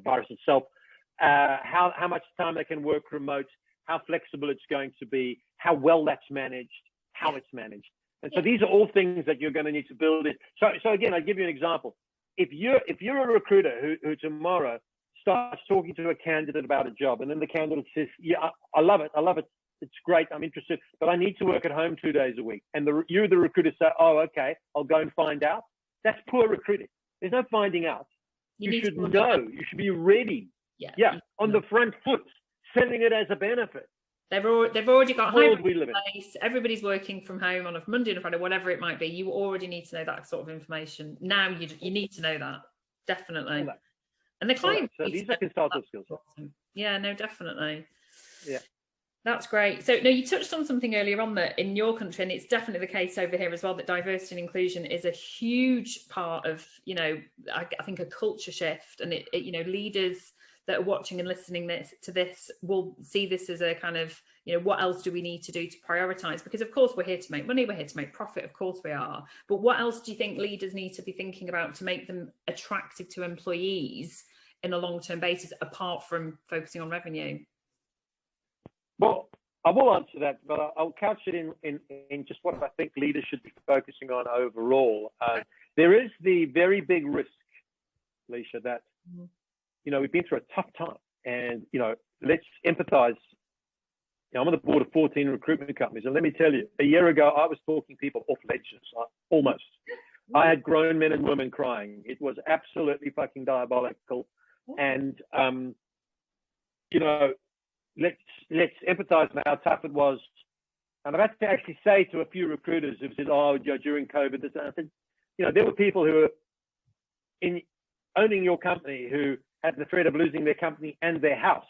Speaker 2: virus itself. how much time they can work remote, how flexible it's going to be, how well that's managed, how it's managed. And so these are all things that you're going to need to build in. So again, I'll give you an example. If you're a recruiter who tomorrow starts talking to a candidate about a job, and then the candidate says, yeah, I love it. It's great. I'm interested, but I need to work at home 2 days a week. And you, the recruiter, say, oh, okay, I'll go and find out. That's poor recruiting. There's no finding out. You should know. You should be ready. Yeah, on the front foot, selling it as a benefit.
Speaker 1: They've already got home
Speaker 2: we live in.
Speaker 1: Everybody's working from home on a Monday and a Friday, whatever it might be. You already need to know that sort of information. Now you need to know that, definitely. And the client.
Speaker 2: So these are consultative skills.
Speaker 1: Yeah, no, definitely.
Speaker 2: Yeah.
Speaker 1: That's great. So, no, you touched on something earlier on that in your country, and it's definitely the case over here as well, that diversity and inclusion is a huge part of, I think a culture shift, and it leaders that are watching and listening to this will see this as a kind of, what else do we need to do to prioritize? Because of course we're here to make money, we're here to make profit, of course we are. But what else do you think leaders need to be thinking about to make them attractive to employees in a long-term basis, apart from focusing on revenue?
Speaker 2: Well, I will answer that, but I'll couch it in just what I think leaders should be focusing on overall. There is the very big risk, Alicia, that, we've been through a tough time, and, let's empathize. I'm on the board of 14 recruitment companies, and let me tell you, a year ago, I was talking people off ledges, almost. I had grown men and women crying. It was absolutely fucking diabolical. And, let's empathize with how tough it was. And I've had to actually say to a few recruiters who've said, during COVID, this, I said, there were people who were in owning your company who had the threat of losing their company and their house.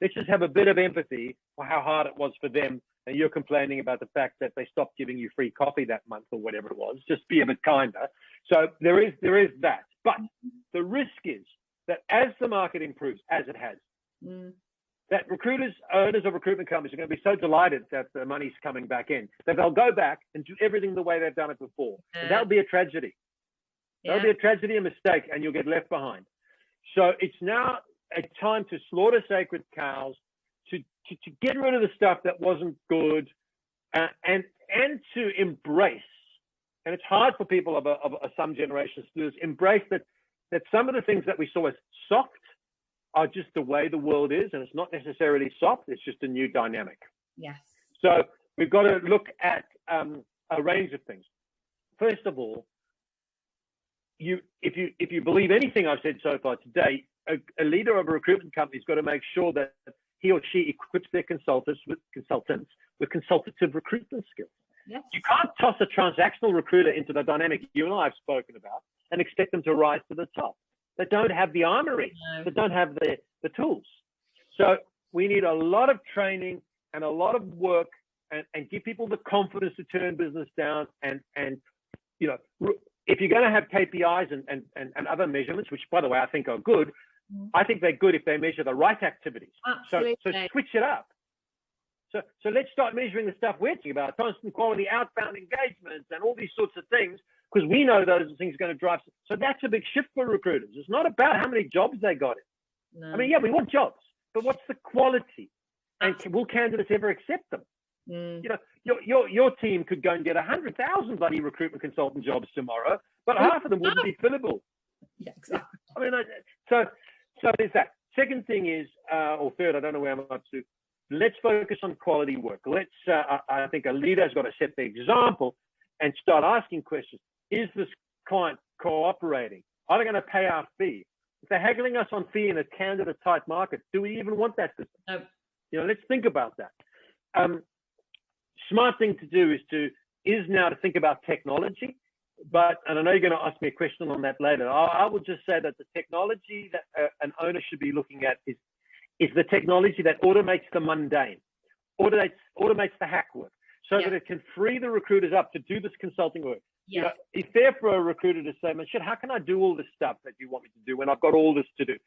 Speaker 2: Let's just have a bit of empathy for how hard it was for them. And you're complaining about the fact that they stopped giving you free coffee that month or whatever it was. Just be a bit kinder. So there is that. But the risk is that as the market improves, as it has, that owners of recruitment companies are going to be so delighted that the money's coming back in, that they'll go back and do everything the way they've done it before. And that'll be a tragedy. That'll be a tragedy, a mistake, and you'll get left behind. So it's now a time to slaughter sacred cows, to get rid of the stuff that wasn't good, and to embrace. And it's hard for people of some generations to do this. Embrace that some of the things that we saw as soft are just the way the world is, and it's not necessarily soft. It's just a new dynamic.
Speaker 1: Yes.
Speaker 2: So we've got to look at a range of things. First of all, if you believe anything I've said so far today, a leader of a recruitment company's got to make sure that he or she equips their consultants with consultative recruitment skills.
Speaker 1: Yes. You
Speaker 2: can't toss a transactional recruiter into the dynamic you and I have spoken about and expect them to rise to the top. They don't have the armory. No. They don't have the tools. So we need a lot of training and a lot of work, and give people the confidence to turn business down. And if you're going to have KPIs and other measurements, which by the way I think are good, I think they're good if they measure the right activities.
Speaker 1: Absolutely.
Speaker 2: So switch it up. So let's start measuring the stuff we're talking about, constant quality, outbound engagements, and all these sorts of things, because we know those things are going to drive. So that's a big shift for recruiters. It's not about how many jobs they got in. No. I mean, yeah, we want jobs, but what's the quality? And will candidates ever accept them? Your team could go and get 100,000 bloody recruitment consultant jobs tomorrow, but half of them wouldn't be fillable.
Speaker 1: Yeah, exactly.
Speaker 2: I mean, so there's that. Second thing is, or third, I don't know where I'm up to. Let's focus on quality work. I think a leader has got to set the example and start asking questions. Is this client cooperating? Are they going to pay our fee? If they're haggling us on fee in a candidate-type market, do we even want that system? No. Let's think about that. Smart thing to do is now to think about technology. And I know you're going to ask me a question on that later. I will just say that the technology that an owner should be looking at is the technology that automates the mundane, automates the hack work, so that it can free the recruiters up to do this consulting work. Yeah. It's fair for a recruiter to say, shit, how can I do all this stuff that you want me to do when I've got all this to do?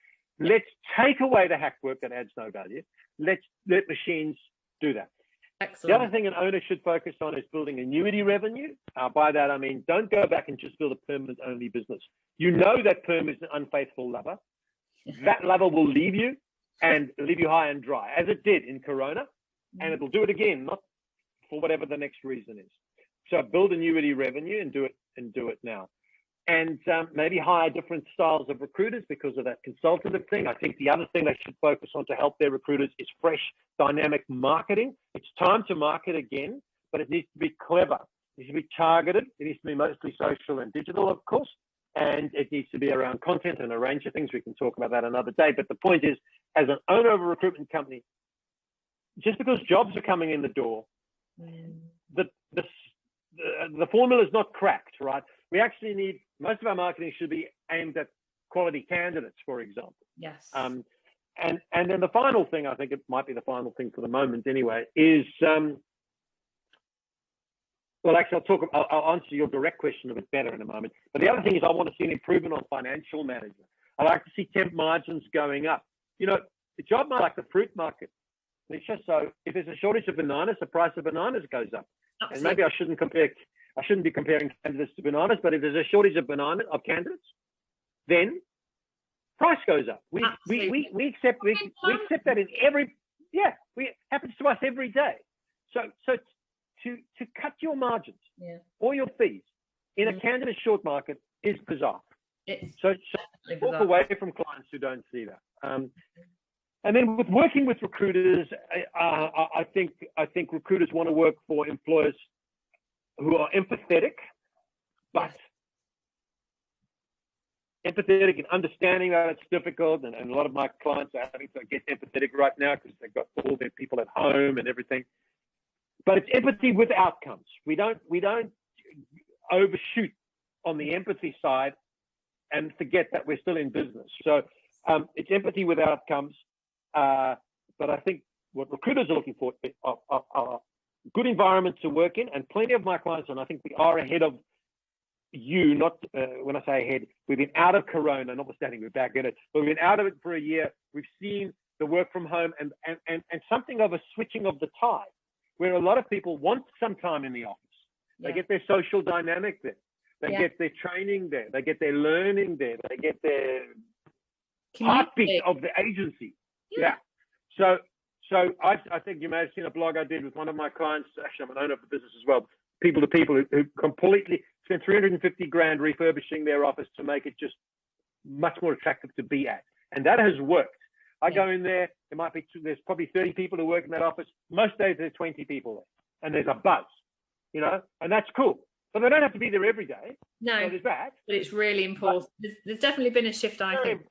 Speaker 2: Yeah. Let's take away the hack work that adds no value. Let machines do that.
Speaker 1: Excellent.
Speaker 2: The other thing an owner should focus on is building annuity revenue. By that, I mean, don't go back and just build a permanent-only business. You know that perm is an unfaithful lover. That lover will leave you. and leave you high and dry, as it did in Corona, and it'll do it again, not for whatever the next reason is. So build annuity revenue and do it now. And maybe hire different styles of recruiters because of that consultative thing. I think the other thing they should focus on to help their recruiters is fresh, dynamic marketing. It's time to market again, but it needs to be clever. It needs to be targeted. It needs to be mostly social and digital, of course. And it needs to be around content and a range of things. We can talk about that another day. But the point is, as an owner of a recruitment company, just because jobs are coming in the door, the formula is not cracked, right? We actually need, most of our marketing should be aimed at quality candidates, for example.
Speaker 1: Yes.
Speaker 2: And then the final thing, I think it might be the final thing for the moment anyway, is, well, actually, I'll answer your direct question a bit better in a moment. But the other thing is I want to see an improvement on financial management. I like to see temp margins going up. You know, the job market, like the fruit market, so if there's a shortage of bananas, the price of bananas goes up. Absolutely. And maybe I shouldn't be comparing candidates to bananas, but if there's a shortage of candidates, then price goes up. We accept that in every, it happens to us every day. So to cut your margins or your fees in a candidate short market is bizarre. So walk away from clients who don't see that. And then with working with recruiters, I think recruiters want to work for employers who are empathetic, but empathetic and understanding that it's difficult. And a lot of my clients are having to get empathetic right now because they've got all their people at home and everything. But it's empathy with outcomes. We don't overshoot on the empathy side and forget that we're still in business. So it's empathy with outcomes. But I think what recruiters are looking for are good environments to work in, and plenty of my clients, and I think we are ahead of you, not when I say ahead, we've been out of Corona, notwithstanding we're back in it, but we've been out of it for a year. We've seen the work from home and something of a switching of the tide, where a lot of people want some time in the office. They get their social dynamic there. They get their training there. They get their learning there. They get their heartbeat of the agency. So I think you may have seen a blog I did with one of my clients. Actually, I'm an owner of the business as well. People to people who completely spent 350 grand refurbishing their office to make it just much more attractive to be at. And that has worked. I go in there, there's probably 30 people who work in that office. Most days there's 20 people there, and there's a buzz, and that's cool. But they don't have to be there every day.
Speaker 1: No,
Speaker 2: so there's that.
Speaker 1: But it's really important. There's definitely been a shift, I think.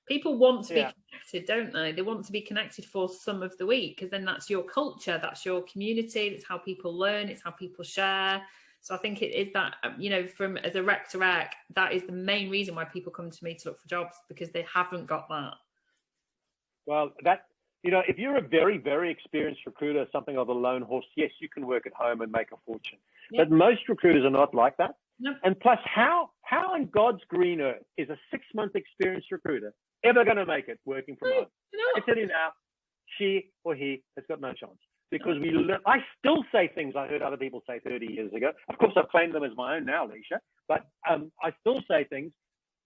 Speaker 1: People want to be connected, don't they? They want to be connected for some of the week, because then that's your culture, that's your community, it's how people learn, it's how people share. So I think it is that, from as a rec to rec, that is the main reason why people come to me to look for jobs, because they haven't got that.
Speaker 2: Well, if you're a very, very experienced recruiter, something of a lone horse, yes, you can work at home and make a fortune. But most recruiters are not like that. No. And plus, how in God's green earth is a 6-month experienced recruiter ever going to make it working from home? No. I tell you now, she or he has got no chance, because I still say things I heard other people say 30 years ago. Of course, I've claimed them as my own now, Leisha, but I still say things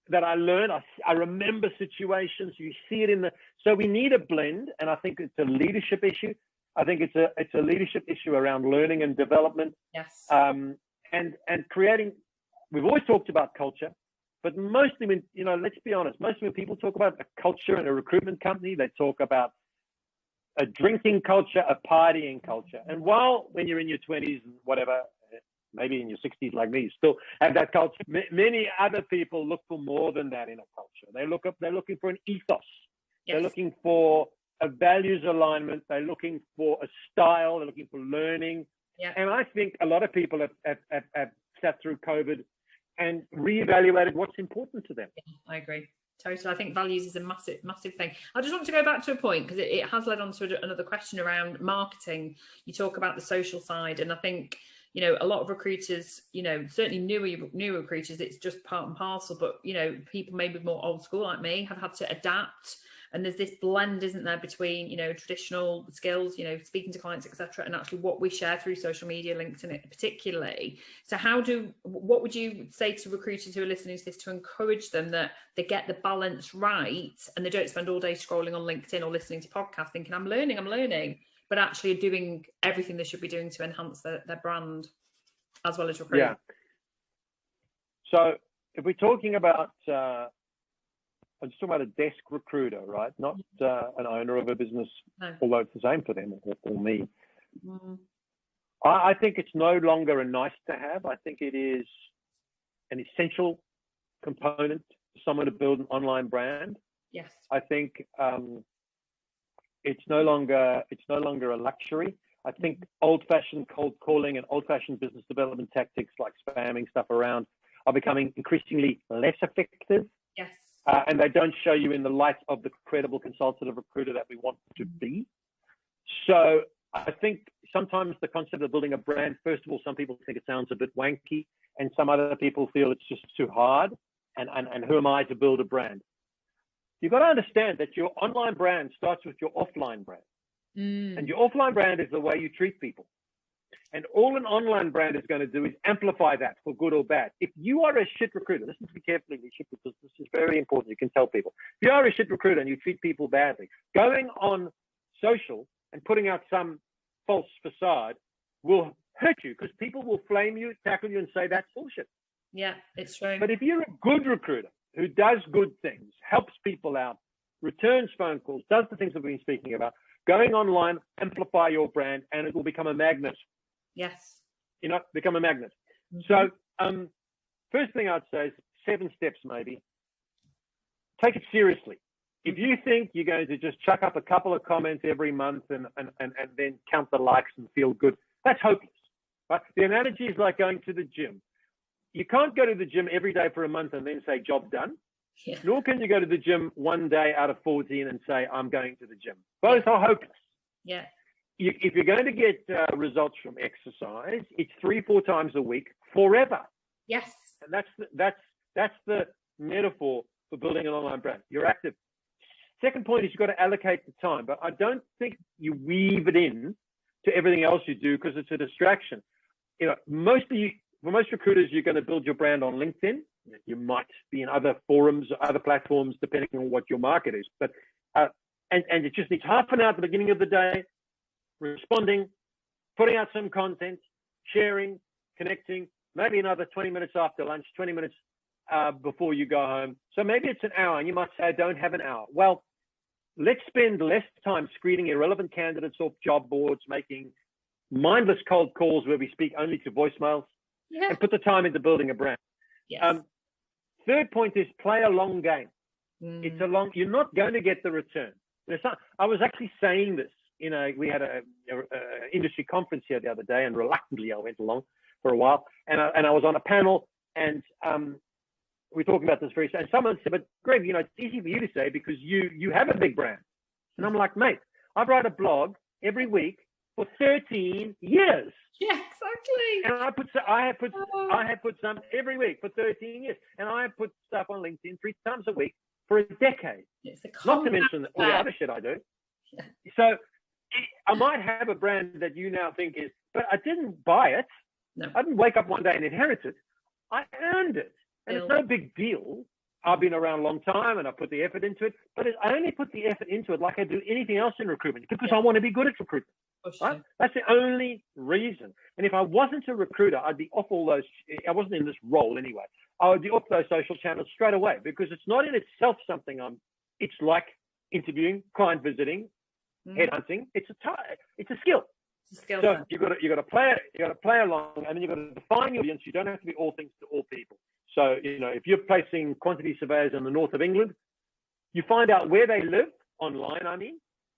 Speaker 2: that I learned. I remember situations. You see it so we need a blend, and I think it's a leadership issue. I think it's a leadership issue around learning and development.
Speaker 1: Yes.
Speaker 2: And creating. We've always talked about culture, but mostly when, let's be honest, mostly when people talk about a culture in a recruitment company, they talk about a drinking culture, a partying culture. And while when you're in your 20s and whatever, maybe in your 60s like me, you still have that culture, many other people look for more than that in a culture. They're looking for an ethos. Yes. They're looking for a values alignment. They're looking for a style. They're looking for learning. Yeah. And I think a lot of people have sat through COVID and reevaluated what's important to them.
Speaker 1: Yeah, I agree. Totally. I think values is a massive, massive thing. I just want to go back to a point, because it has led on to another question around marketing. You talk about the social side, and I think, a lot of recruiters, certainly new recruiters, it's just part and parcel, but, people maybe more old school like me have had to adapt And there's this blend, isn't there, between, you know, traditional skills, you know, speaking to clients, etc., and actually what we share through social media, LinkedIn particularly. So what would you say to recruiters who are listening to this to encourage them that they get the balance right and they don't spend all day scrolling on LinkedIn or listening to podcasts thinking, I'm learning, but actually doing everything they should be doing to enhance their brand as well as recruiting?
Speaker 2: Yeah. So if we're talking about, I'm just talking about a desk recruiter, right? Not an owner of a business,
Speaker 1: No.
Speaker 2: although it's the same for them or me.
Speaker 1: Mm.
Speaker 2: I think it's no longer a nice to have. I think it is an essential component for someone to build an online brand.
Speaker 1: Yes.
Speaker 2: I think it's no longer a luxury. I think old-fashioned cold calling and old-fashioned business development tactics like spamming stuff around are becoming increasingly less effective.
Speaker 1: Yes.
Speaker 2: And they don't show you in the light of the credible consultative recruiter that we want to be. So I think sometimes the concept of building a brand, first of all, some people think it sounds a bit wanky, and some other people feel it's just too hard. And who am I to build a brand? You've got to understand that your online brand starts with your offline brand. And your offline brand is the way you treat people. And all an online brand is going to do is amplify that for good or bad. If you are a shit recruiter, listen to me carefully, because this is very important. You can tell people. If you are a shit recruiter and you treat people badly, going on social and putting out some false facade will hurt you, because people will flame you, tackle you, and say that's bullshit.
Speaker 1: Yeah, it's true.
Speaker 2: But if you're a good recruiter who does good things, helps people out, returns phone calls, does the things that we've been speaking about, going online, amplify your brand, and it will become a magnet.
Speaker 1: Yes.
Speaker 2: You know, become a magnet.
Speaker 1: Mm-hmm.
Speaker 2: So first thing I'd say is 7 steps maybe. Take it seriously. If you think you're going to just chuck up a couple of comments every month and then count the likes and feel good, that's hopeless. Right? The analogy is like going to the gym. You can't go to the gym every day for a month and then say, job done.
Speaker 1: Yeah.
Speaker 2: Nor can you go to the gym one day out of 14 and say, I'm going to the gym. Both are hopeless.
Speaker 1: Yeah.
Speaker 2: If you're going to get results from exercise, it's 3-4 times a week forever.
Speaker 1: Yes.
Speaker 2: And that's the metaphor for building an online brand. You're active. Second point is you've got to allocate the time, but I don't think you weave it in to everything else you do, because it's a distraction. You know, for most recruiters, you're going to build your brand on LinkedIn. You might be in other forums or other platforms, depending on what your market is. But and it just needs half an hour at the beginning of the day, responding, putting out some content, sharing, connecting, maybe another 20 minutes after lunch, 20 minutes before you go home. So maybe it's an hour, and you might say, I don't have an hour. Well, let's spend less time screening irrelevant candidates off job boards, making mindless cold calls where we speak only to voicemails, and put the time into building a brand.
Speaker 1: Yes.
Speaker 2: Third point is play a long game. It's you're not going to get the return. I was actually saying this. You know, we had a industry conference here the other day, and reluctantly I went along for a while. And I was on a panel, and we're talking about this and someone said, but Greg, you know, it's easy for you to say because you have a big brand. And I'm like, mate, I write a blog every week for 13 years.
Speaker 1: Yeah, exactly.
Speaker 2: And I have put some every week for 13 years, and I have put stuff on LinkedIn 3 times a week for a decade. Not to mention all the other shit I do. Yeah. So I might have a brand that you now think is, but I didn't buy it.
Speaker 1: No.
Speaker 2: I didn't wake up one day and inherit it. I earned it, and it's no big deal. I've been around a long time, and I put the effort into it. But I only put the effort into it like I do anything else in recruitment, because I want to be good at recruitment. Right? That's the only reason. And if I wasn't a recruiter, I'd be off all those. I wasn't in this role anyway. I would be off those social channels straight away, because it's not in itself something it's like interviewing, client visiting, headhunting. It's a skill.
Speaker 1: It's a skill.
Speaker 2: So you got to play along, and then you've got to define your audience. You don't have to be all things to all people. So, you know, if you're placing quantity surveyors in the north of England, you find out where they live online,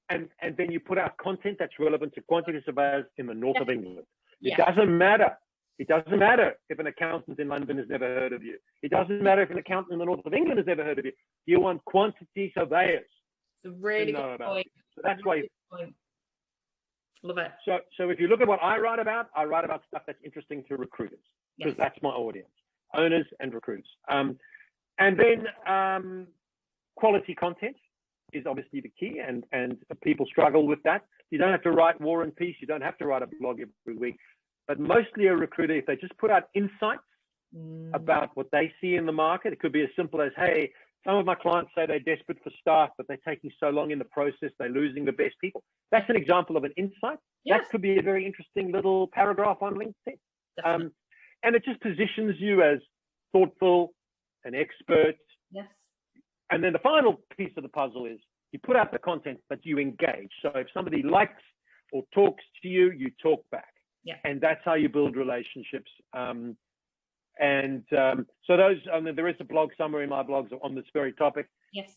Speaker 2: and then you put out content that's relevant to quantity surveyors in the north of England. It doesn't matter. It doesn't matter if an accountant in London has never heard of you. It doesn't matter if an accountant in the north of England has never heard of you. You want quantity surveyers.
Speaker 1: It's a really good point.
Speaker 2: So that's why.
Speaker 1: Love it.
Speaker 2: So if you look at what I write about stuff that's interesting to recruiters, because that's my audience, owners and recruiters. And then quality content. is obviously the key, and people struggle with that. You don't have to write War and Peace. You don't have to write a blog every week. But mostly a recruiter, if they just put out insights about what they see in the market, it could be as simple as, hey, some of my clients say they're desperate for staff, but they're taking so long in the process, they're losing the best people. That's an example of an insight. Yes. That could be a very interesting little paragraph on LinkedIn. And it just positions you as thoughtful, an expert.
Speaker 1: Yes.
Speaker 2: And then the final piece of the puzzle is you put out the content, but you engage. So if somebody likes or talks to you, you talk back.
Speaker 1: Yeah.
Speaker 2: And that's how you build relationships. So those, there is a blog somewhere in my blogs on this very topic.
Speaker 1: Yes.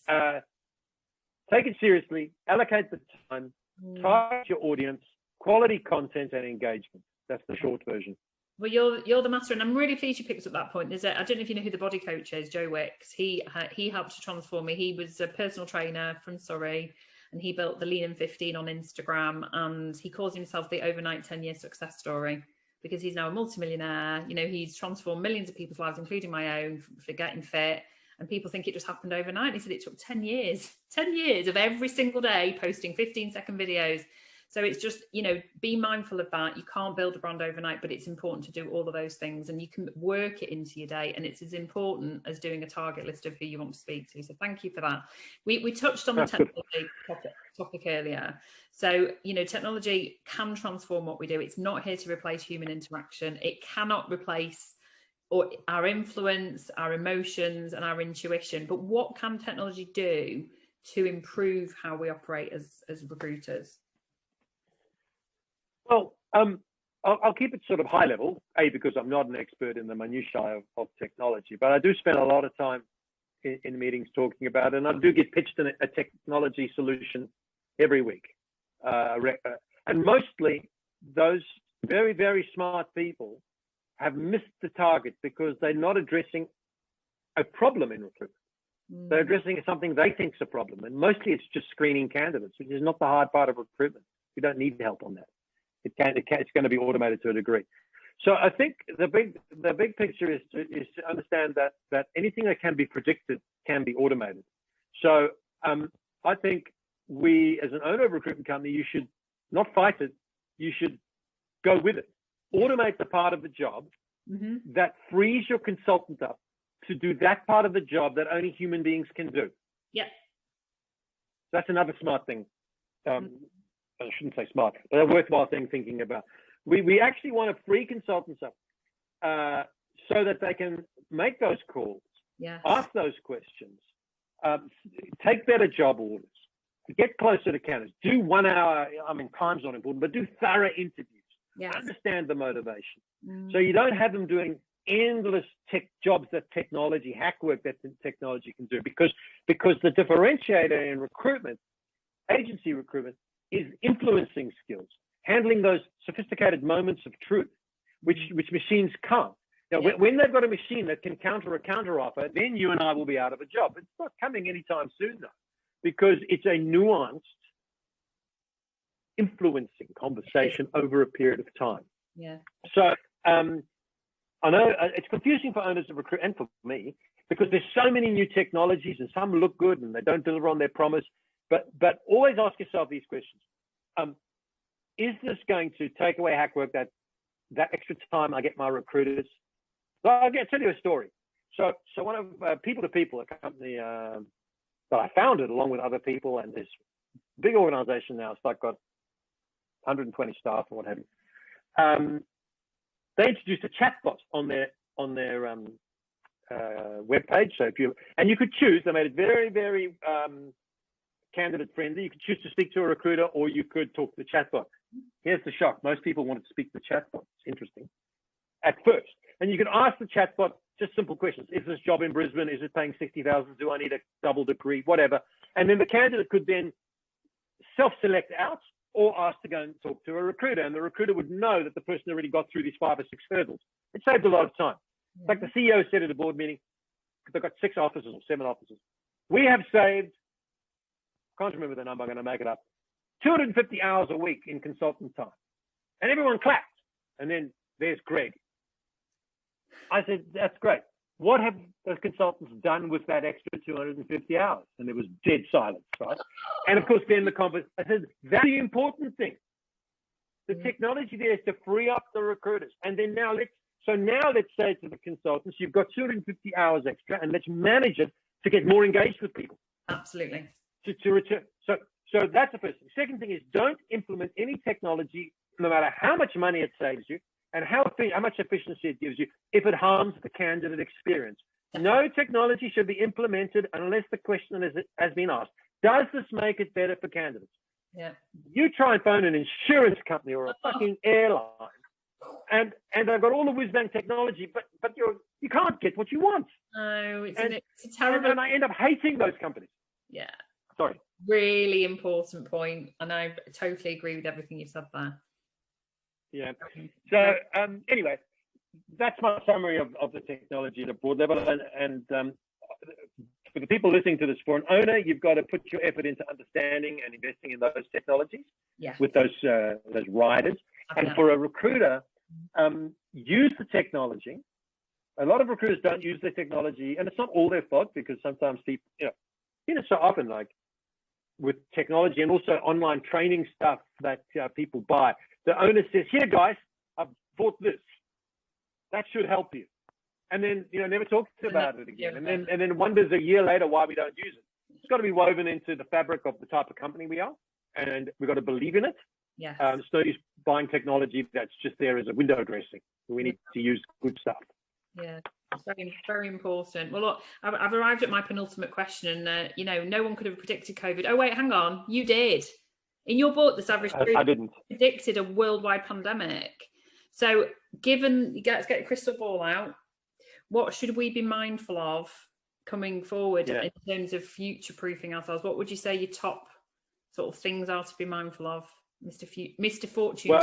Speaker 2: Take it seriously, allocate the time, target your audience, quality content and engagement. That's the short version.
Speaker 1: Well, you're the master, and I'm really pleased you picked up that point. I don't know if you know who the body coach is, Joe Wicks. He helped to transform me. He was a personal trainer from Surrey, and he built the Lean in 15 on Instagram, and he calls himself the overnight 10-year success story, because he's now a multimillionaire. You know, he's transformed millions of people's lives, including my own, for getting fit. And people think it just happened overnight. He said it took 10 years of every single day posting 15-second videos. So it's just, you know, be mindful of that. You can't build a brand overnight, but it's important to do all of those things, and you can work it into your day. And it's as important as doing a target list of who you want to speak to. So thank you for that. We touched on the technology topic earlier. So, you know, technology can transform what we do. It's not here to replace human interaction. It cannot replace our influence, our emotions, and our intuition. But what can technology do to improve how we operate as recruiters?
Speaker 2: Well, I'll keep it sort of high level, because I'm not an expert in the minutiae of technology, but I do spend a lot of time in meetings talking about it, and I do get pitched a technology solution every week. And mostly those very, very smart people have missed the target because they're not addressing a problem in recruitment. They're addressing something they think is a problem, and mostly it's just screening candidates, which is not the hard part of recruitment. You don't need help on that. It's going to be automated to a degree. So I think the big picture is to understand that anything that can be predicted can be automated. So I think we, as an owner of a recruitment company, you should not fight it. You should go with it. Automate the part of the job that frees your consultant up to do that part of the job that only human beings can do.
Speaker 1: Yeah.
Speaker 2: That's another smart thing. I shouldn't say smart, but a worthwhile thing thinking about. We actually want to free consultants up so that they can make those calls, ask those questions, take better job orders, get closer to candidates, do 1 hour, time's not important, but do thorough interviews, understand the motivation. So you don't have them doing endless jobs that hack work that technology can do, because the differentiator in recruitment, agency recruitment, is influencing skills, handling those sophisticated moments of truth, which machines can't. Now, when they've got a machine that can counter a counter offer, then you and I will be out of a job. It's not coming anytime soon, though, because it's a nuanced, influencing conversation over a period of time.
Speaker 1: Yeah.
Speaker 2: So I know it's confusing for owners of recruit and for me, because there's so many new technologies and some look good and they don't deliver on their promise. But always ask yourself these questions. Is this going to take away hack work, that extra time I get my recruiters? So I'll tell you a story. So one of People to People, a company that I founded along with other people, and this big organization now, it's like got 120 staff or what have you. They introduced a chatbot on their webpage. So you could choose. They made it very, very candidate friendly. You could choose to speak to a recruiter, or you could talk to the chatbot. Here's the shock. Most people wanted to speak to the chatbot. It's interesting at first. And you could ask the chatbot just simple questions. Is this job in Brisbane? Is it paying 60,000? Do I need a double degree? Whatever. And then the candidate could then self-select out or ask to go and talk to a recruiter. And the recruiter would know that the person already got through these 5 or 6 hurdles. It saved a lot of time. It's like the CEO said at a board meeting, they've got 6 offices or 7 offices. We have saved, can't remember the number, I'm going to make it up, 250 hours a week in consultant time. And everyone clapped. And then there's Greg. I said, that's great. what have those consultants done with that extra 250 hours? And there was dead silence, right? And of course, then I said, that's the important thing. The technology there is to free up the recruiters. And then now let's say to the consultants, you've got 250 hours extra, and let's manage it to get more engaged with people.
Speaker 1: Absolutely.
Speaker 2: To return. So that's the first thing. Second thing is, don't implement any technology, no matter how much money it saves you and how much efficiency it gives you, if it harms the candidate experience. No technology should be implemented unless the question has been asked, does this make it better for candidates?
Speaker 1: Yeah.
Speaker 2: You try and phone an insurance company or a fucking airline, and they've got all the whiz-bang technology, but you can't get what you want.
Speaker 1: No, it's a terrible.
Speaker 2: And I end up hating those companies.
Speaker 1: Yeah.
Speaker 2: Sorry.
Speaker 1: Really important point, and I totally agree with everything you said there.
Speaker 2: Yeah. So anyway, that's my summary of the technology at a broad level. And for the people listening to this, for an owner, you've got to put your effort into understanding and investing in those technologies with those riders. And for a recruiter, use the technology. A lot of recruiters don't use the technology, and it's not all their fault, because sometimes people, so often, like with technology and also online training stuff that people buy, the owner says, "Here, guys, I've bought this. That should help you," and then never talks about it again, and then wonders a year later why we don't use it. It's got to be woven into the fabric of the type of company we are, and we've got to believe in it.
Speaker 1: Yeah.
Speaker 2: It's no use buying technology that's just there as a window dressing. We need to use good stuff.
Speaker 1: Yeah, it's very, very important. Well, look, I've arrived at my penultimate question, and no one could have predicted COVID. Oh wait, hang on, you did. In your book, The Savage Truth,
Speaker 2: I didn't.
Speaker 1: Predicted a worldwide pandemic. So, let's get a crystal ball out. What should we be mindful of coming forward in terms of future-proofing ourselves? What would you say your top sort of things are to be mindful of, Mr. Fortune?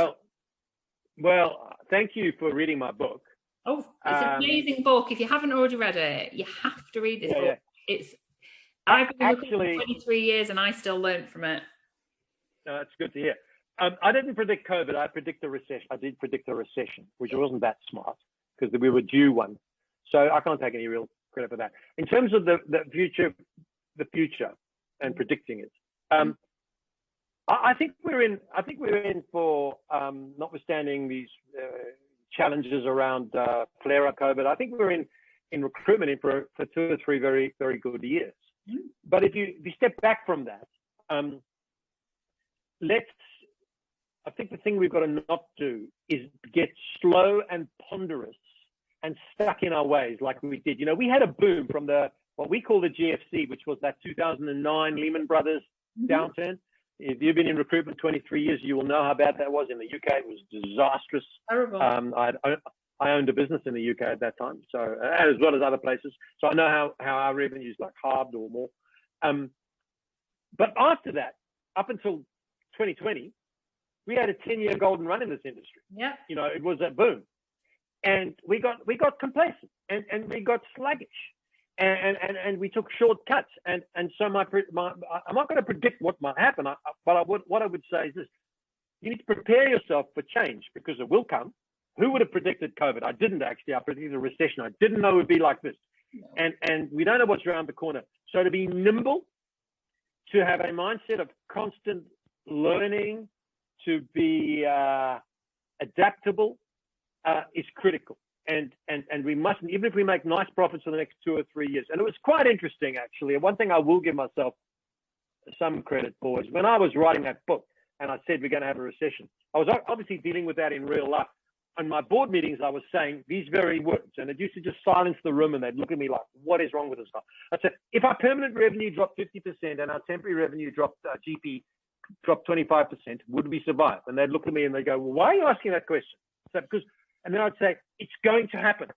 Speaker 2: Well, thank you for reading my book.
Speaker 1: Oh, it's an amazing book. If you haven't already read it, you have to read this book. Yeah. I've been looking for 23 years and I still learn from it.
Speaker 2: It's good to hear. I didn't predict COVID. I predicted a recession. I did predict a recession, which wasn't that smart because we were due one. So I can't take any real credit for that. In terms of the future and predicting it, I think we're in for notwithstanding these challenges around flare-up COVID. I think we're in recruitment for 2 or 3 very, very good years. Mm-hmm. But if you step back from that, I think the thing we've got to not do is get slow and ponderous and stuck in our ways like we did. We had a boom from what we call the GFC, which was that 2009 Lehman Brothers downturn. If you've been in recruitment 23 years, you will know how bad that was. In the UK, it was disastrous.
Speaker 1: Terrible.
Speaker 2: I owned a business in the UK at that time, so as well as other places. So I know how our revenues like halved or more. But after that, up until 2020, we had a 10-year golden run in this industry.
Speaker 1: Yeah.
Speaker 2: It was a boom, and we got complacent and we got sluggish. And we took shortcuts, and so I'm not going to predict what might happen. But what I would say is this: you need to prepare yourself for change because it will come. Who would have predicted COVID? I didn't actually. I predicted a recession. I didn't know it would be like this, and we don't know what's around the corner. So to be nimble, to have a mindset of constant learning, to be adaptable, is critical. And we mustn't, even if we make nice profits for the next 2 or 3 years. And it was quite interesting, actually. One thing I will give myself some credit for is when I was writing that book and I said we're going to have a recession, I was obviously dealing with that in real life. On my board meetings, I was saying these very words, and it used to just silence the room, and they'd look at me like, what is wrong with this guy? I said, if our permanent revenue dropped 50% and our temporary revenue dropped, GP dropped 25%, would we survive? And they'd look at me and they'd go, well, why are you asking that question? I said, and then I'd say, it's going to happen.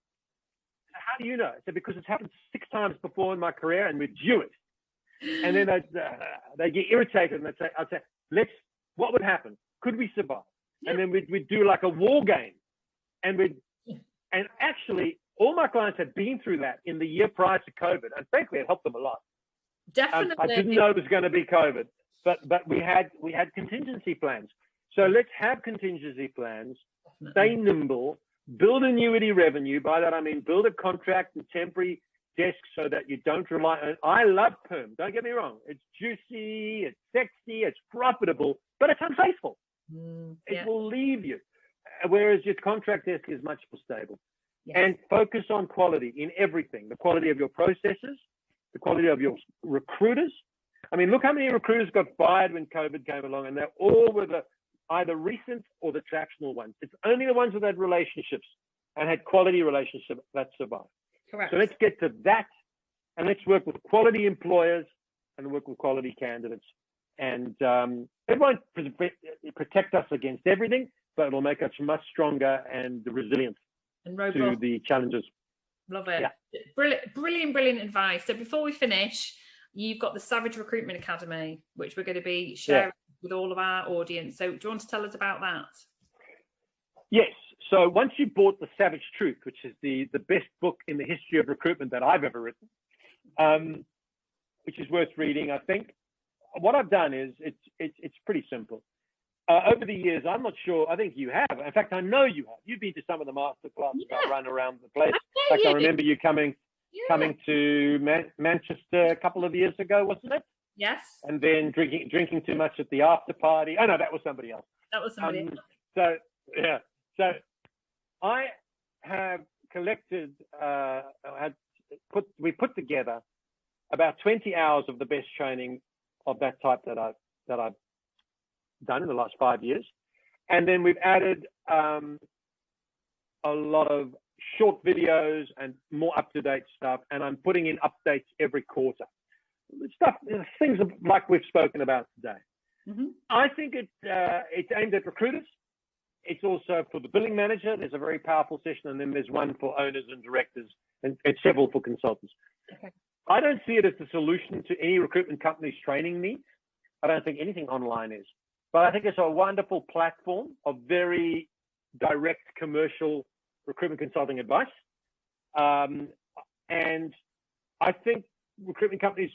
Speaker 2: How do you know? I said, because it's happened 6 times before in my career and we're due it. And then they get irritated and I'd say, what would happen? Could we survive? And then we'd do like a war game. And actually, all my clients had been through that in the year prior to COVID. And frankly, it helped them a lot.
Speaker 1: Definitely.
Speaker 2: I didn't know it was going to be COVID, but we had contingency plans. So let's have contingency plans. Stay nimble, build annuity revenue. By that, I mean build a contract and temporary desk so that you don't rely on. I love perm. Don't get me wrong. It's juicy, it's sexy, it's profitable, but it's unfaithful. It will leave you. Whereas your contract desk is much more stable. Yes. And focus on quality in everything, the quality of your processes, the quality of your recruiters. I mean, look how many recruiters got fired when COVID came along, and they're all with either recent or the transactional ones. It's only the ones that had relationships and had quality relationships that survived.
Speaker 1: Correct.
Speaker 2: So let's get to that, and let's work with quality employers and work with quality candidates. And it won't protect us against everything, but it'll make us much stronger and resilient to the challenges.
Speaker 1: Love it. Yeah. Brilliant advice. So before we finish, you've got the Savage Recruitment Academy, which we're going to be sharing with all of our audience. So do you want to tell us about that?
Speaker 2: Yes. So once you bought The Savage Truth, which is the best book in the history of recruitment that I've ever written, which is worth reading, I think, what I've done is it's pretty simple. Over the years, I'm not sure, I think you have. In fact, I know you have. You've been to some of the masterclasses I run around the place. In fact, I remember you coming to Manchester a couple of years ago, wasn't it?
Speaker 1: Yes.
Speaker 2: And then drinking too much at the after party. Oh, no, that was somebody else.
Speaker 1: That was somebody else.
Speaker 2: So I have collected, we put together about 20 hours of the best training of that type that I've done in the last 5 years. And then we've added a lot of short videos and more up-to-date stuff. And I'm putting in updates every quarter. Things like we've spoken about today. Mm-hmm. I think it's aimed at recruiters. It's also for the billing manager. There's a very powerful session. And then there's one for owners and directors and several for consultants. Okay. I don't see it as the solution to any recruitment company's training needs. I don't think anything online is. But I think it's a wonderful platform of very direct commercial recruitment consulting advice. And I think recruitment companies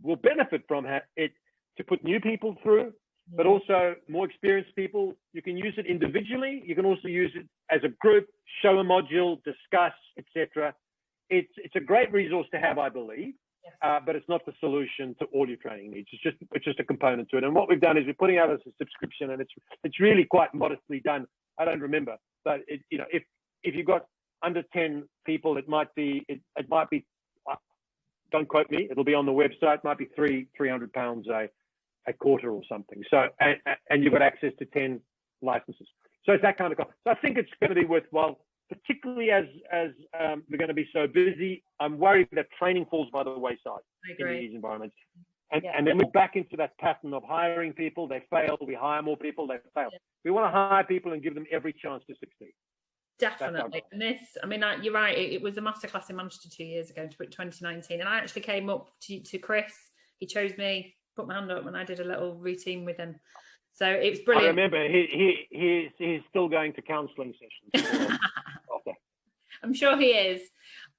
Speaker 2: will benefit from it to put new people through, but also more experienced people. You can use it individually. You can also use it as a group, show a module, discuss, etc. It's a great resource to have, I believe. But it's not the solution to all your training needs. It's just a component to it. And what we've done is we're putting out as a subscription, and it's really quite modestly done. I don't remember, but if you've got under 10 people, it might be. Don't quote me. It'll be on the website. It might be £300 a quarter or something. So and you've got access to 10 licenses. So it's that kind of cost. So I think it's going to be worthwhile. Particularly as we're going to be so busy, I'm worried that training falls by the wayside in these environments. And then we're back into that pattern of hiring people. They fail. We hire more people. They fail. Yeah. We want to hire people and give them every chance to succeed.
Speaker 1: Definitely. And you're right. It was a masterclass in Manchester 2 years ago, 2019. And I actually came up to Chris. He chose me, put my hand up, and I did a little routine with him. So it was brilliant.
Speaker 2: I remember he's still going to counselling sessions.
Speaker 1: I'm sure he is.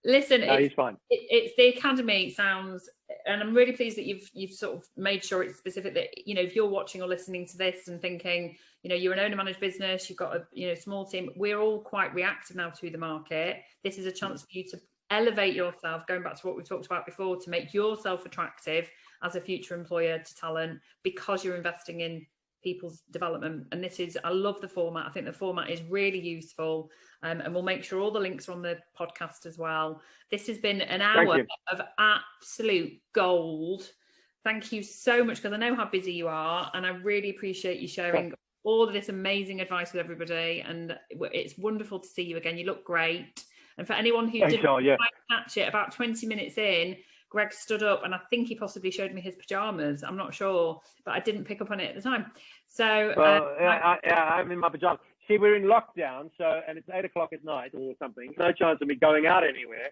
Speaker 1: Listen,
Speaker 2: he's fine.
Speaker 1: It's the academy sounds, and I'm really pleased that you've sort of made sure it's specific that, if you're watching or listening to this and thinking, you're an owner managed business, you've got a small team, we're all quite reactive now to the market. This is a chance for you to elevate yourself, going back to what we talked about before, to make yourself attractive as a future employer to talent because you're investing in people's development. And I love the format. I think the format is really useful, and we'll make sure all the links are on the podcast as well. This has been an hour of absolute gold. Thank you so much, because I know how busy you are, and I really appreciate you sharing all of this amazing advice with everybody. And it's wonderful to see you again. You look great. And for anyone who didn't quite catch it, about 20 minutes in, Greg stood up, and I think he possibly showed me his pajamas. I'm not sure, but I didn't pick up on it at the time. So
Speaker 2: I'm in my pajamas. See, we're in lockdown, and it's 8 o'clock at night or something. No chance of me going out anywhere.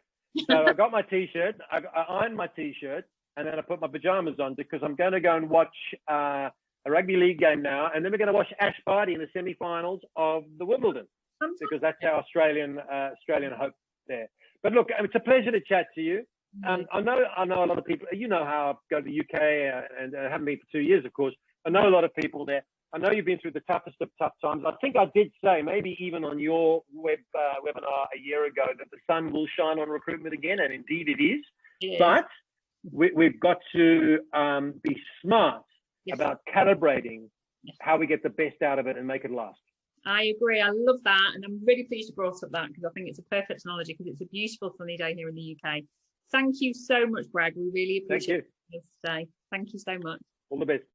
Speaker 2: So I got my T-shirt. I ironed my T-shirt, and then I put my pajamas on because I'm going to go and watch a rugby league game now, and then we're going to watch Ash Barty in the semi-finals of the Wimbledon, because that's our Australian hope there. But look, it's a pleasure to chat to you. I know a lot of people. You know how I go to the UK and haven't been for 2 years, of course. I know a lot of people there. I know you've been through the toughest of tough times. I think I did say, maybe even on your webinar a year ago, that the sun will shine on recruitment again, and indeed it is.
Speaker 1: Yes.
Speaker 2: But we've got to be smart about calibrating how we get the best out of it and make it last.
Speaker 1: I agree. I love that. And I'm really pleased you brought up that, because I think it's a perfect analogy, because it's a beautiful sunny day here in the UK. Thank you so much, Greg. We really appreciate it today. Thank you so much.
Speaker 2: All the best.